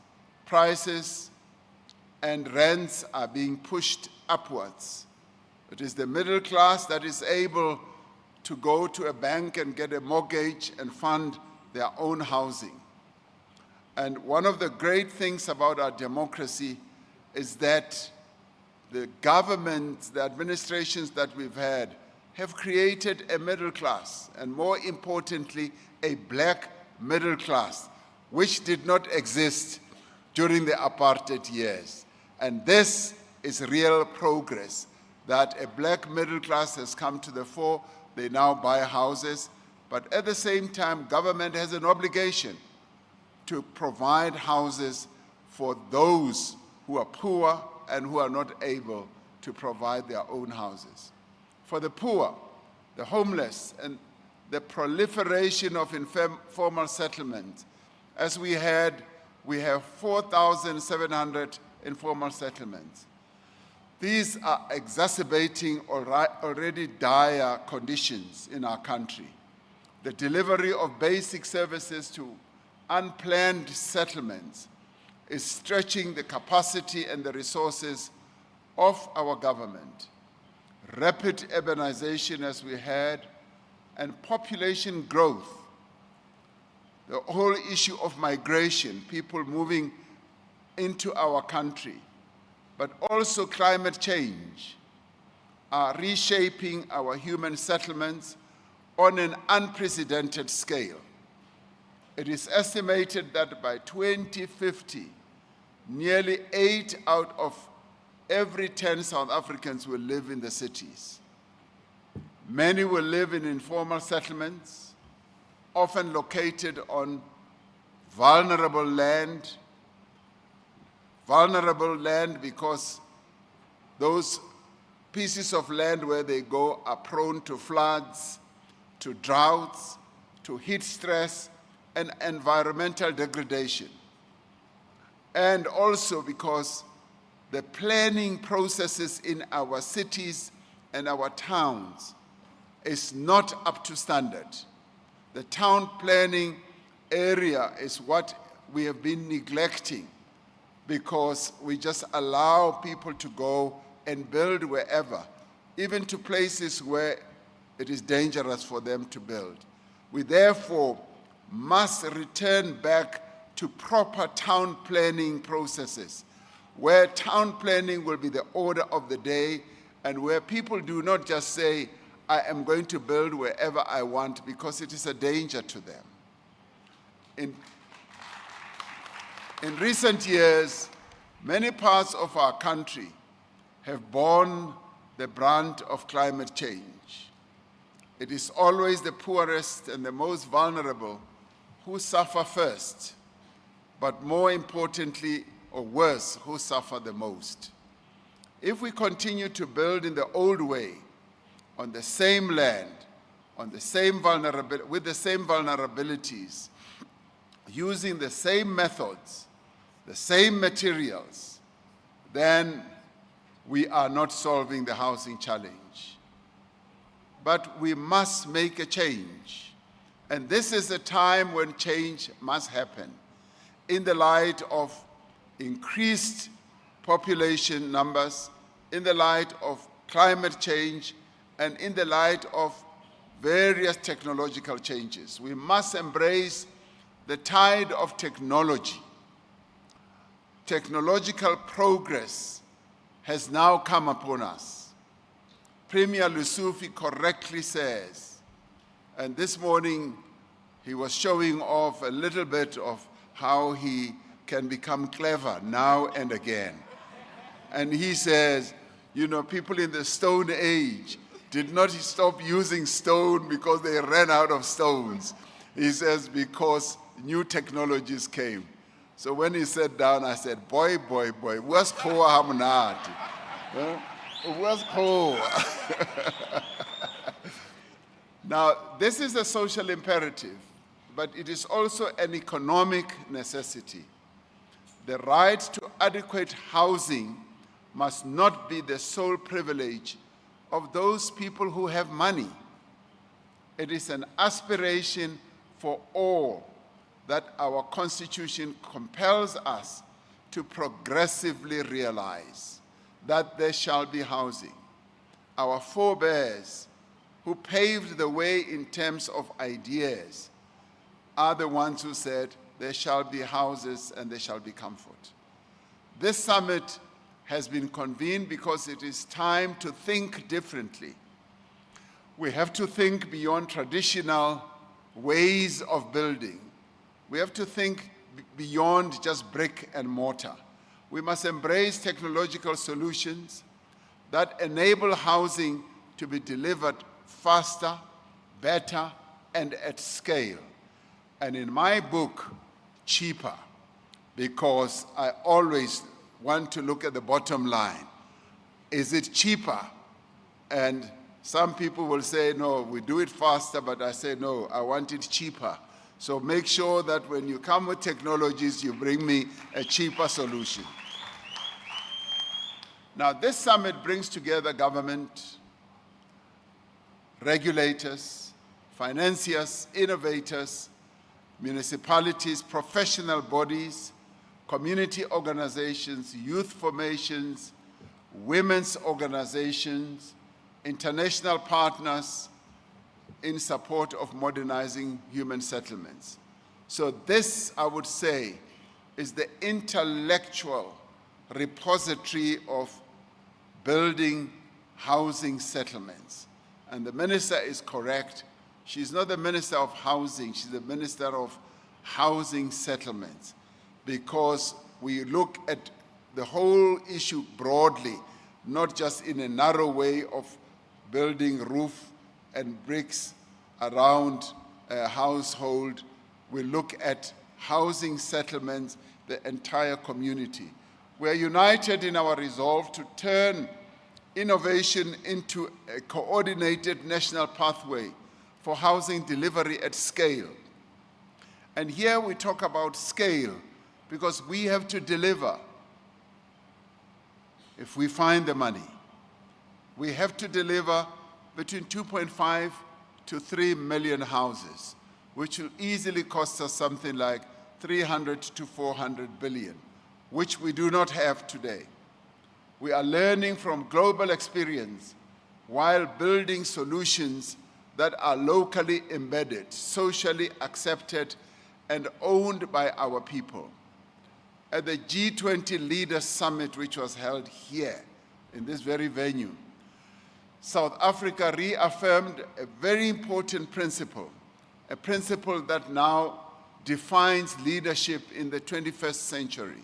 prices and rents are being pushed upwards. It is the middle class that is able to go to a bank and get a mortgage and fund their own housing. And one of the great things about our democracy is that the governments, the administrations that we've had, have created a middle class, and more importantly, a black middle class, which did not exist during the apartheid years. And this is real progress, that a black middle class has come to the fore. They now buy houses, but at the same time, government has an obligation to provide houses for those who are poor and who are not able to provide their own houses. For the poor, the homeless, and the proliferation of informal settlements, as we have 4,700 informal settlements. These are exacerbating already dire conditions in our country. The delivery of basic services to unplanned settlements is stretching the capacity and the resources of our government. Rapid urbanization, as we had, and population growth, the whole issue of migration, people moving into our country, but also climate change, are reshaping our human settlements on an unprecedented scale. It is estimated that by 2050, nearly 8 out of every 10 South Africans will live in the cities. Many will live in informal settlements, often located on vulnerable land because those pieces of land where they go are prone to floods, to droughts, to heat stress, and environmental degradation. And also because the planning processes in our cities and our towns is not up to standard. The town planning area is what we have been neglecting because we just allow people to go and build wherever, even to places where it is dangerous for them to build. We therefore must return back to proper town planning processes, where town planning will be the order of the day and where people do not just say, I am going to build wherever I want because it is a danger to them. In recent years, many parts of our country have borne the brunt of climate change. It is always the poorest and the most vulnerable who suffer first, but more importantly, or worse, who suffer the most. If we continue to build in the old way, on the same land, on the same with the same vulnerabilities, using the same methods, the same materials, then we are not solving the housing challenge. But we must make a change. And this is a time when change must happen in the light of increased population numbers, in the light of climate change, and in the light of various technological changes. We must embrace the tide of technology. Technological progress has now come upon us. Premier Lesufi correctly says, and this morning he was showing off a little bit of how he can become clever now and again. And he says, you know, people in the Stone Age did not stop using stone because they ran out of stones. He says, because new technologies came. So when he sat down, I said, boy, where's Koa Hamunati? Where's Koa? Now, this is a social imperative, but it is also an economic necessity. The right to adequate housing must not be the sole privilege of those people who have money. It is an aspiration for all that our Constitution compels us to progressively realize that there shall be housing. Our forebears, who paved the way in terms of ideas, are the ones who said, there shall be houses and there shall be comfort. This summit has been convened because it is time to think differently. We have to think beyond traditional ways of building. We have to think beyond just brick and mortar. We must embrace technological solutions that enable housing to be delivered faster, better, and at scale. And in my book, cheaper, because I always want to look at the bottom line. Is it cheaper? And some people will say, no, we do it faster, but I say, no, I want it cheaper. So make sure that when you come with technologies, you bring me a cheaper solution. Now, this summit brings together government, regulators, financiers, innovators, municipalities, professional bodies, community organizations, youth formations, women's organizations, international partners in support of modernizing human settlements. So this, I would say, is the intellectual repository of building housing settlements. And the minister is correct. She's not the minister of housing, she's the minister of housing settlements, because we look at the whole issue broadly, not just in a narrow way of building roof and bricks around a household. We look at housing settlements, the entire community. We are united in our resolve to turn innovation into a coordinated national pathway for housing delivery at scale. And here we talk about scale because we have to deliver. If we find the money, we have to deliver between 2.5 to 3 million houses, which will easily cost us something like 300 to 400 billion, which we do not have today. We are learning from global experience while building solutions that are locally embedded, socially accepted, and owned by our people. At the G20 Leaders Summit, which was held here in this very venue, South Africa reaffirmed a very important principle, a principle that now defines leadership in the 21st century.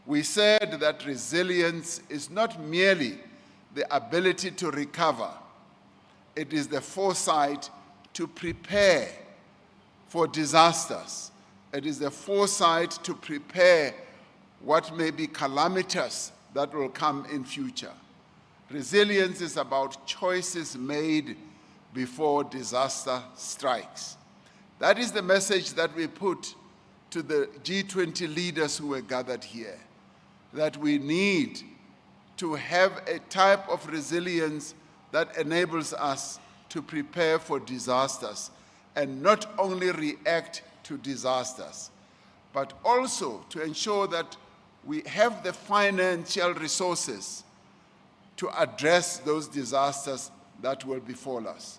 We said that resilience is not merely the ability to recover, it is the foresight to prepare for disasters. It is the foresight to prepare what may be calamitous that will come in future. Resilience is about choices made before disaster strikes. That is the message that we put to the G20 leaders who were gathered here, that we need to have a type of resilience that enables us to prepare for disasters and not only react to disasters, but also to ensure that we have the financial resources to address those disasters that will befall us.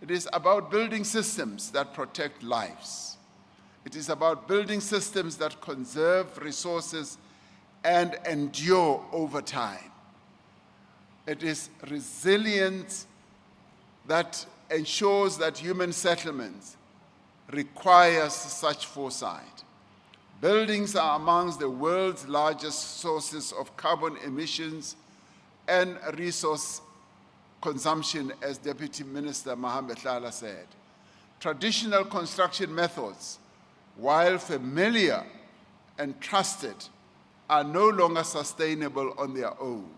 It is about building systems that protect lives. It is about building systems that conserve resources and endure over time. It is resilience that ensures that human settlements requires such foresight. Buildings are amongst the world's largest sources of carbon emissions and resource consumption, as Deputy Minister 𝗓𝗓𝗓𝗓𝗓 said. Traditional construction methods, while familiar and trusted, are no longer sustainable on their own.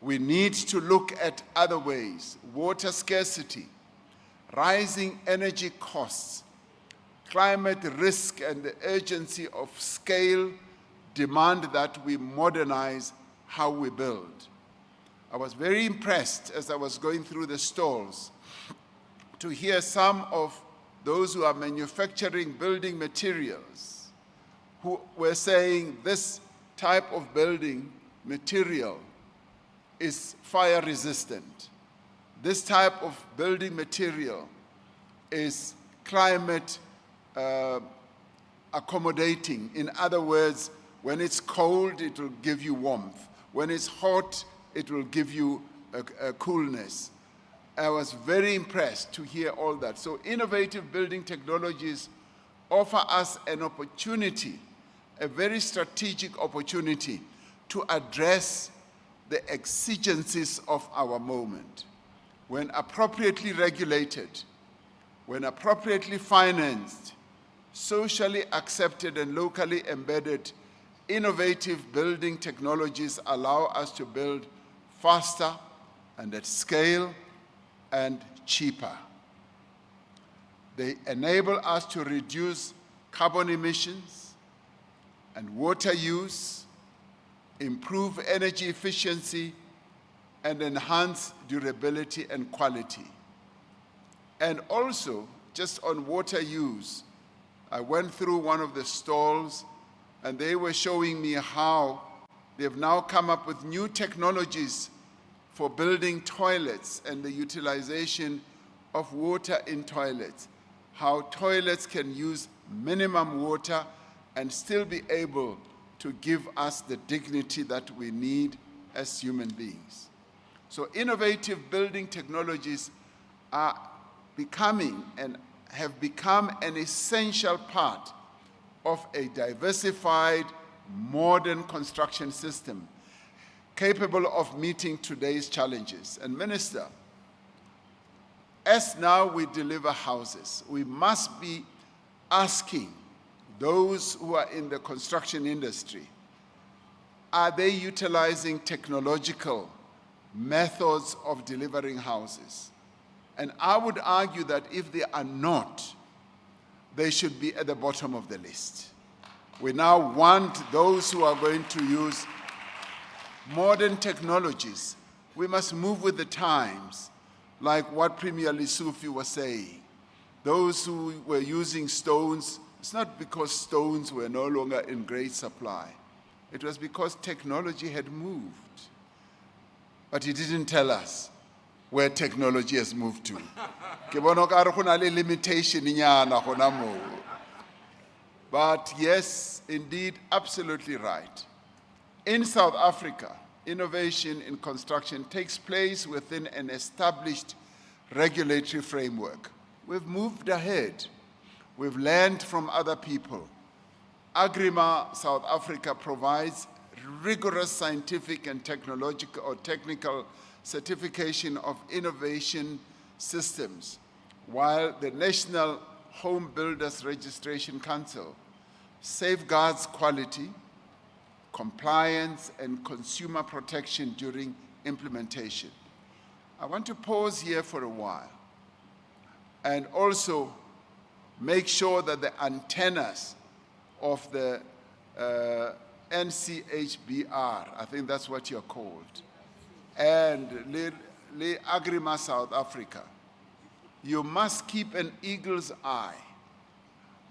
We need to look at other ways: water scarcity, rising energy costs, climate risk, and the urgency of scale demand that we modernize how we build. I was very impressed as I was going through the stalls to hear some of those who are manufacturing building materials who were saying this type of building material is fire resistant. This type of building material is climate accommodating. In other words, when it's cold, it will give you warmth. When it's hot, it will give you a coolness. I was very impressed to hear all that. So innovative building technologies offer us an opportunity, a very strategic opportunity to address the exigencies of our moment. When appropriately regulated, when appropriately financed, socially accepted and locally embedded, innovative building technologies allow us to build faster and at scale and cheaper. They enable us to reduce carbon emissions and water use, improve energy efficiency, and enhance durability and quality. And also, just on water use, I went through one of the stalls and they were showing me how they've now come up with new technologies for building toilets and the utilization of water in toilets, how toilets can use minimum water and still be able to give us the dignity that we need as human beings. So innovative building technologies are becoming and have become an essential part of a diversified, modern construction system capable of meeting today's challenges. And Minister, as now we deliver houses, we must be asking those who are in the construction industry, are they utilizing technological methods of delivering houses? And I would argue that if they are not, they should be at the bottom of the list. We now want those who are going to use modern technologies. We must move with the times, like what Premier Lesufi was saying. Those who were using stones, it's not because stones were no longer in great supply. It was because technology had moved. But he didn't tell us where technology has moved to. But yes, indeed, absolutely right. In South Africa, innovation in construction takes place within an established regulatory framework. We've moved ahead. We've learned from other people. Agrima South Africa provides rigorous scientific and technical certification of innovation systems, while the National Home Builders Registration Council safeguards quality, compliance, and consumer protection during implementation. I want to pause here for a while and also make sure that the antennas of the NCHBR, I think that's what you're called, and 𝗓𝗓𝗓 South Africa, you must keep an eagle's eye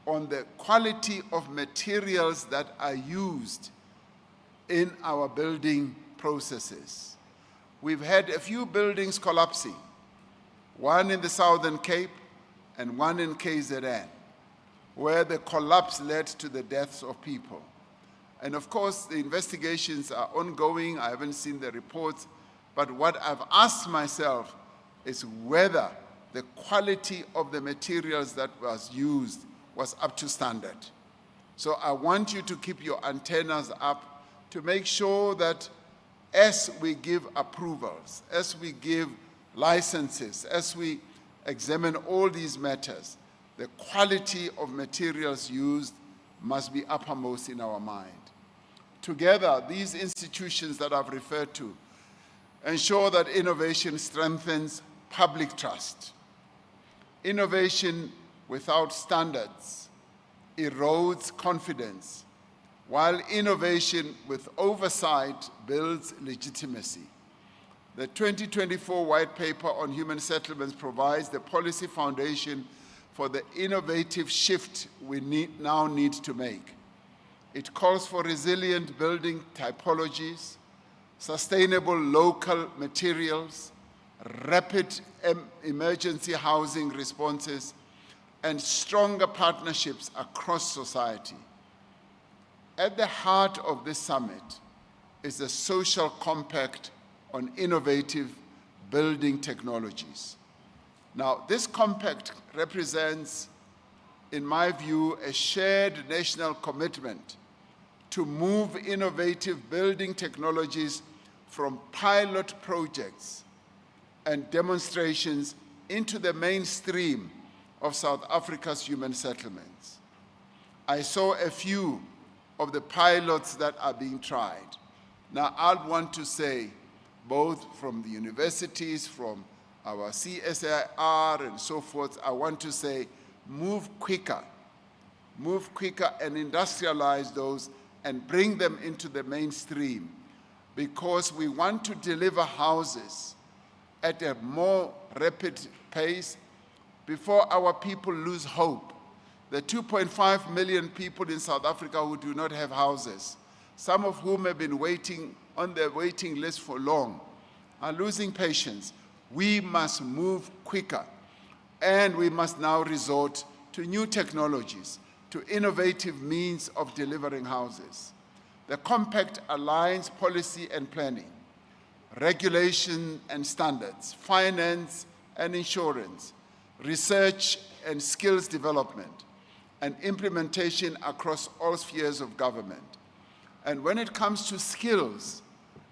on the quality of materials that are used in our building processes. We've had a few buildings collapsing, one in the Southern Cape and one in KZN, where the collapse led to the deaths of people. And of course, the investigations are ongoing. I haven't seen the reports, but what I've asked myself is whether the quality of the materials that was used was up to standard. So I want you to keep your antennas up to make sure that as we give approvals, as we give licenses, as we examine all these matters, the quality of materials used must be uppermost in our mind. Together, these institutions that I've referred to ensure that innovation strengthens public trust. Innovation without standards erodes confidence, while innovation with oversight builds legitimacy. The 2024 White Paper on Human Settlements provides the policy foundation for the innovative shift we now need to make. It calls for resilient building typologies, sustainable local materials, rapid emergency housing responses, and stronger partnerships across society. At the heart of this summit is the social compact on innovative building technologies. Now, this compact represents, in my view, a shared national commitment to move innovative building technologies from pilot projects and demonstrations into the mainstream of South Africa's human settlements. I saw a few of the pilots that are being tried. Now, I want to say, both from the universities, from our CSIR and so forth, I want to say, move quicker and industrialize those and bring them into the mainstream, because we want to deliver houses at a more rapid pace before our people lose hope. The 2.5 million people in South Africa who do not have houses, some of whom have been waiting on the waiting list for long, are losing patience. We must move quicker, and we must now resort to new technologies, to innovative means of delivering houses. The compact aligns policy and planning, regulation and standards, finance and insurance, research and skills development, and implementation across all spheres of government. And when it comes to skills,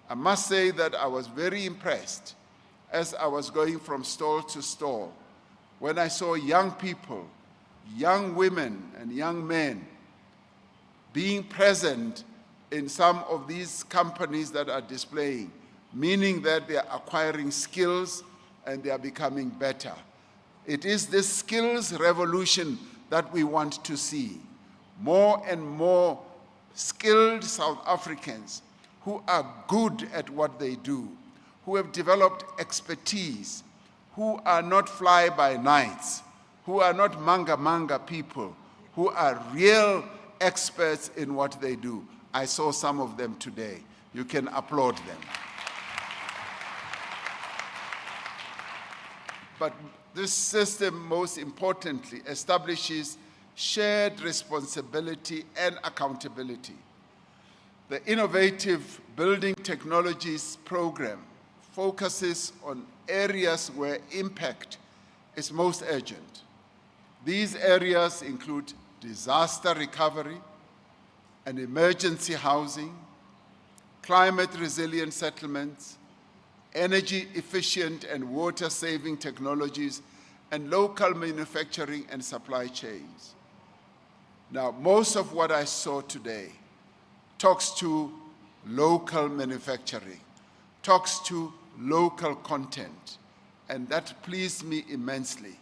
I must say that I was very impressed as I was going from stall to stall when I saw young people, young women and young men being present in some of these companies that are displaying, meaning that they are acquiring skills and they are becoming better. It is this skills revolution that we want to see. More and more skilled South Africans who are good at what they do, who have developed expertise, who are not fly-by-nights, who are not manga people, who are real experts in what they do. I saw some of them today. You can applaud them. But this system, most importantly, establishes shared responsibility and accountability. The Innovative Building Technologies program focuses on areas where impact is most urgent. These areas include disaster recovery and emergency housing, climate-resilient settlements, energy-efficient and water-saving technologies, and local manufacturing and supply chains. Now, most of what I saw today talks to local manufacturing, talks to local content, and that pleased me immensely.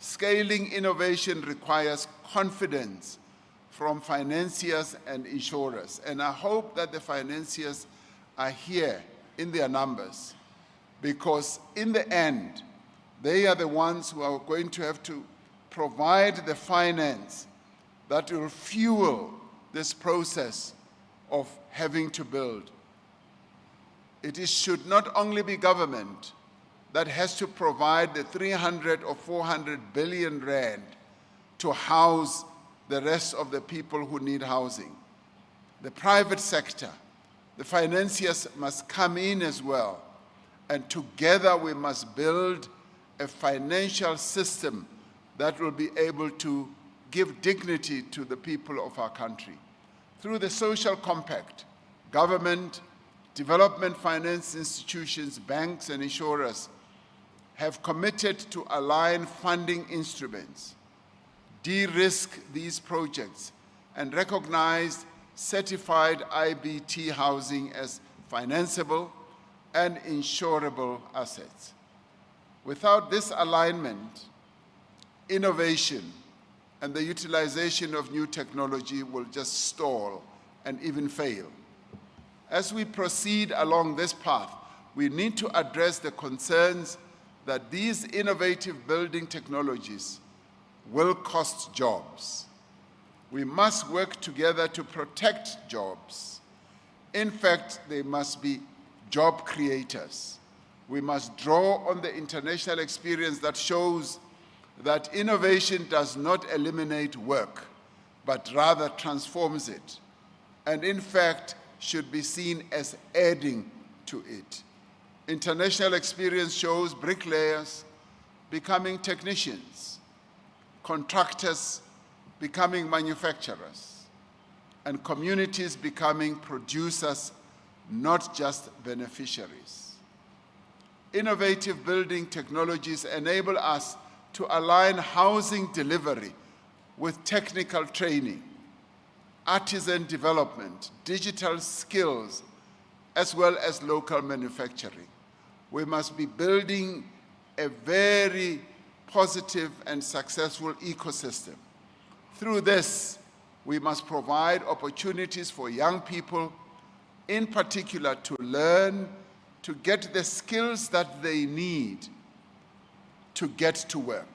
Scaling innovation requires confidence from financiers and insurers, and I hope that the financiers are here in their numbers, because in the end, they are the ones who are going to have to provide the finance that will fuel this process of having to build. Should not only be government that has to provide the 300 or 400 billion rand to house the rest of the people who need housing. The private sector, the financiers must come in as well, and together we must build a financial system that will be able to give dignity to the people of our country. Through the social compact, government, development finance institutions, banks and insurers have committed to align funding instruments, de-risk these projects, and recognize certified IBT housing as financeable and insurable assets. Without this alignment, innovation and the utilization of new technology will just stall and even fail. As we proceed along this path, we need to address the concerns that these innovative building technologies will cost jobs. We must work together to protect jobs. In fact, they must be job creators. We must draw on the international experience that shows that innovation does not eliminate work, but rather transforms it, and in fact should be seen as adding to it. International experience shows bricklayers becoming technicians, contractors becoming manufacturers, and communities becoming producers, not just beneficiaries. Innovative building technologies enable us to align housing delivery with technical training, artisan development, digital skills, as well as local manufacturing. We must be building a very positive and successful ecosystem. Through this, we must provide opportunities for young people, in particular, to learn, to get the skills that they need to get to work.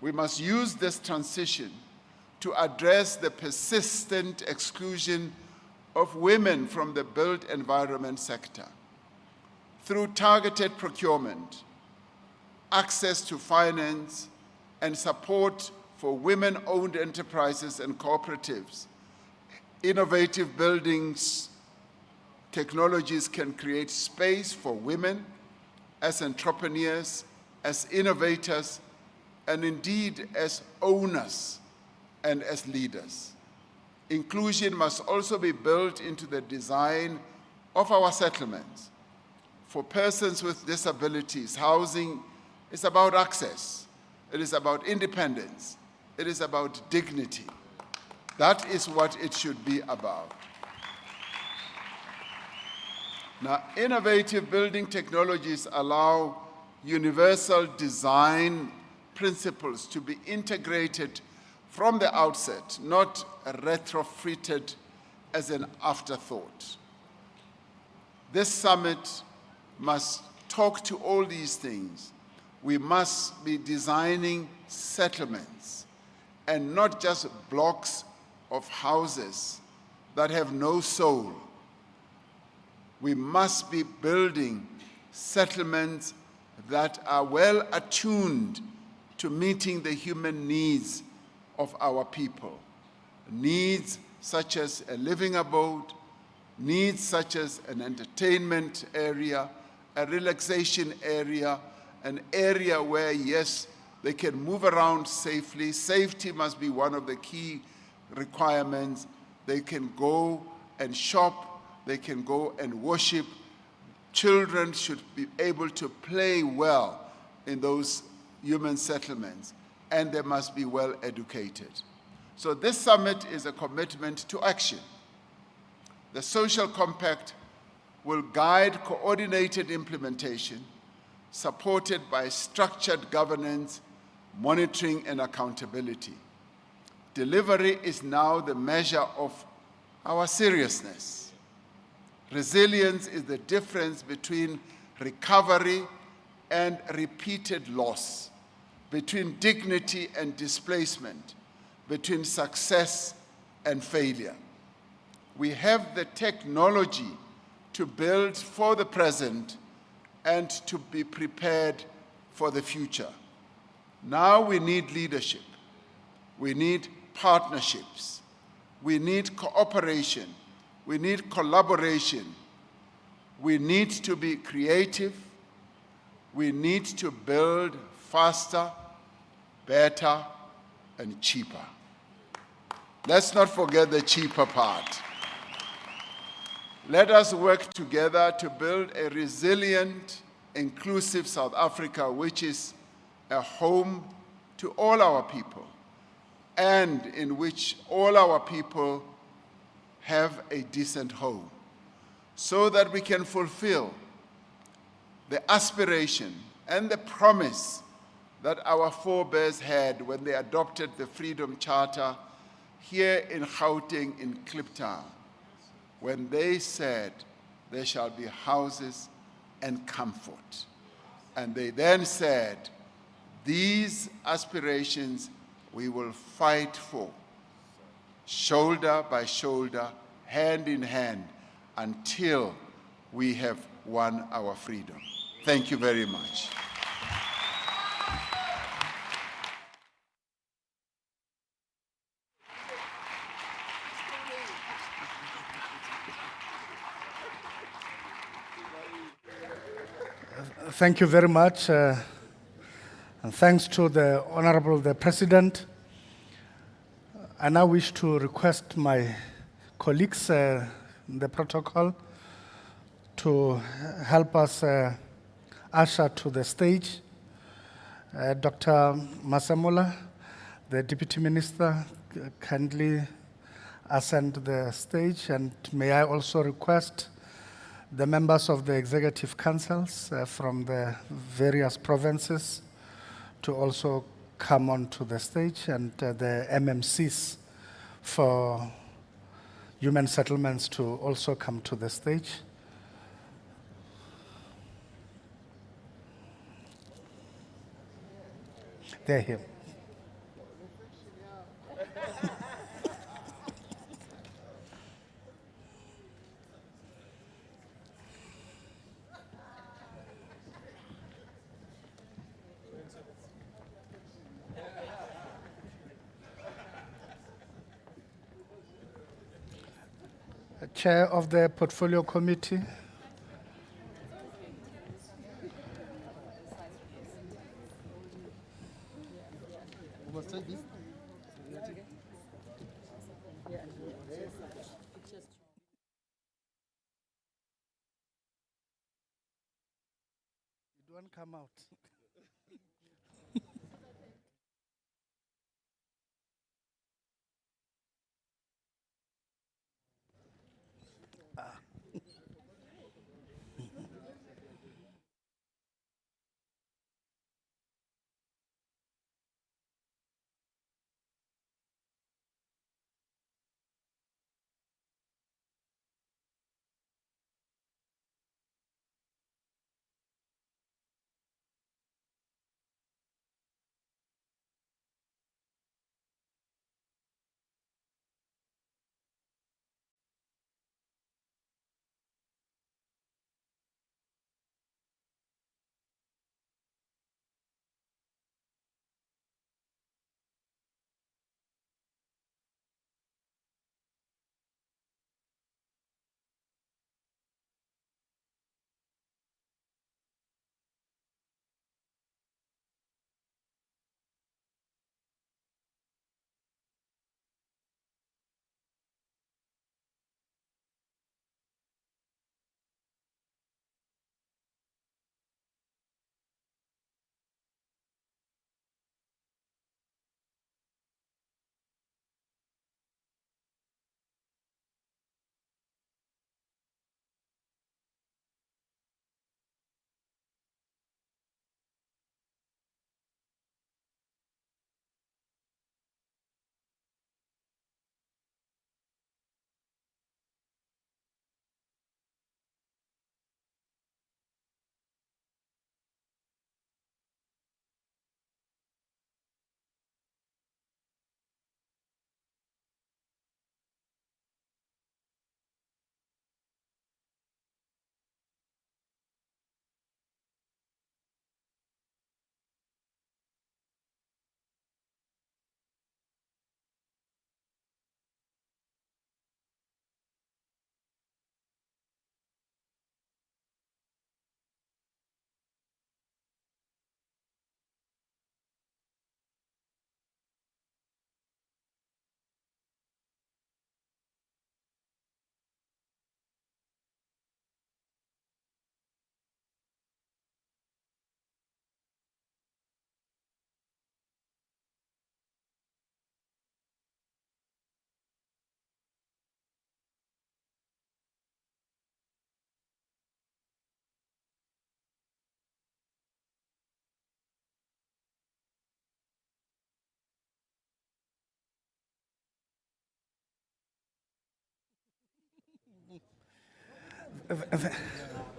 We must use this transition to address the persistent exclusion of women from the built environment sector. Through targeted procurement, access to finance, and support for women-owned enterprises and cooperatives, innovative buildings technologies can create space for women as entrepreneurs, as innovators, and indeed as owners and as leaders. Inclusion must also be built into the design of our settlements. For persons with disabilities, housing is about access. It is about independence. It is about dignity. That is what it should be about. Now, innovative building technologies allow universal design principles to be integrated from the outset, not retrofitted as an afterthought. This summit must talk to all these things. We must be designing settlements and not just blocks of houses that have no soul. We must be building settlements that are well attuned to meeting the human needs of our people. Needs such as a living abode, needs such as an entertainment area, a relaxation area, an area where, yes, they can move around safely. Safety must be one of the key requirements. They can go and shop, they can go and worship. Children should be able to play well in those human settlements, and they must be well educated. So this summit is a commitment to action. the social compact will guide coordinated implementation, supported by structured governance, monitoring, and accountability. Delivery is now the measure of our seriousness. Resilience is the difference between recovery and repeated loss, between dignity and displacement, between success and failure. We have the technology to build for the present and to be prepared for the future. Now we need leadership. We need partnerships. We need cooperation. We need collaboration. We need to be creative. We need to build faster, better, and cheaper. Let's not forget the cheaper part. Let us work together to build a resilient, inclusive South Africa, which is a home to all our people, and in which all our people have a decent home, so that we can fulfill the aspiration and the promise that our forebears had when they adopted the Freedom Charter here in Gauteng, in Kliptown, when they said there shall be houses and comfort. And they then said, these aspirations we will fight for, shoulder by shoulder, hand in hand, until we have won our freedom. Thank you very much. Thank you very much, and thanks to the Honorable the President. I now wish to request my colleagues in the protocol to help us usher to the stage. Dr. Masemola, the Deputy Minister, kindly ascend the stage, and may I also request the members of the executive councils from the various provinces to also come onto the stage, and the MMCs for human settlements to also come to the stage. They're here. Chair of the Portfolio Committee. You don't come out.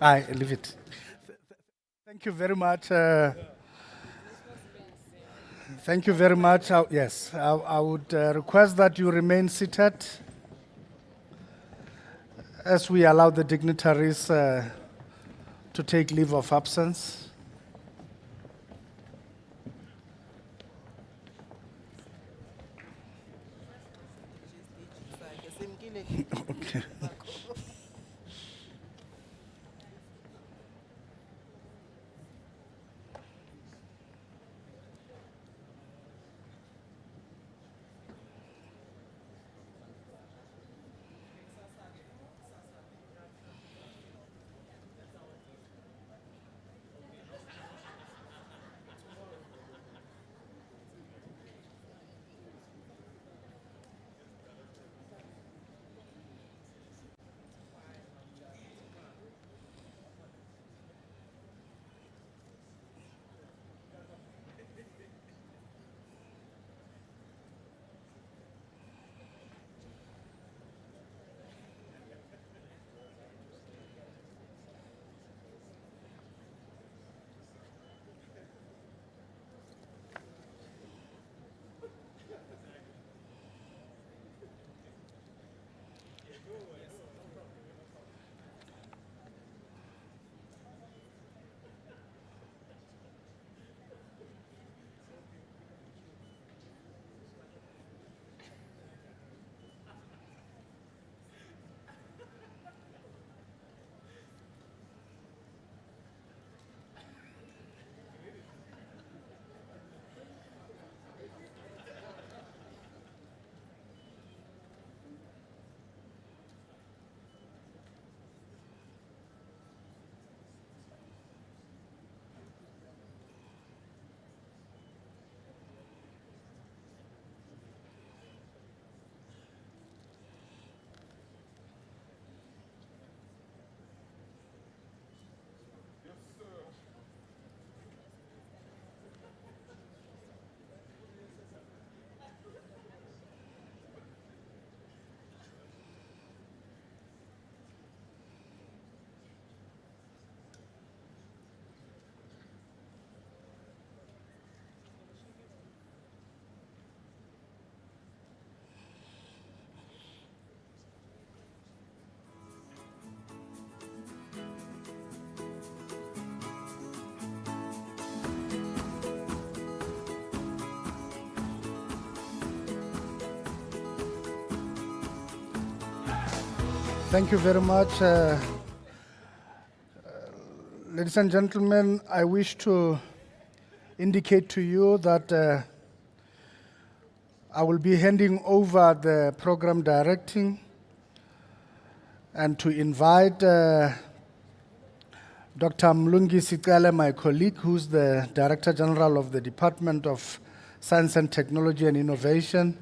I leave it. Thank you very much. Thank you very much. Yes, I would request that you remain seated as we allow the dignitaries to take leave of absence. Okay. Thank you very much. Ladies and gentlemen, I wish to indicate to you that I will be handing over the program directing and to invite Dr. 𝗜𝗡𝗡𝗢𝗓𝗓 𝗔𝗡𝗡, my colleague, who's the Director General of the Department of Science and Technology and Innovation,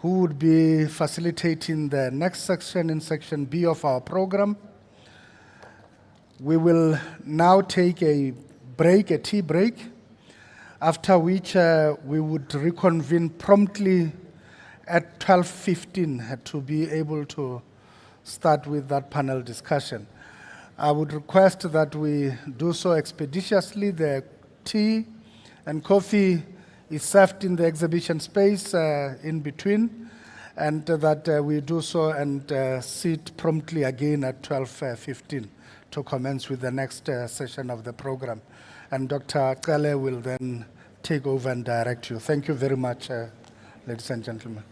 who would be facilitating the next section in section B of our program. We will now take a break, a tea break, after which we would reconvene promptly at 12:15 to be able to start with that panel discussion. I would request that we do so expeditiously. The tea and coffee is served in the exhibition space in between, and that we do so and sit promptly again at 12:15 to commence with the next session of the program. And Dr. 𝗜𝗡𝗡𝗢𝗓 will then take over and direct you. Thank you very much, ladies and gentlemen.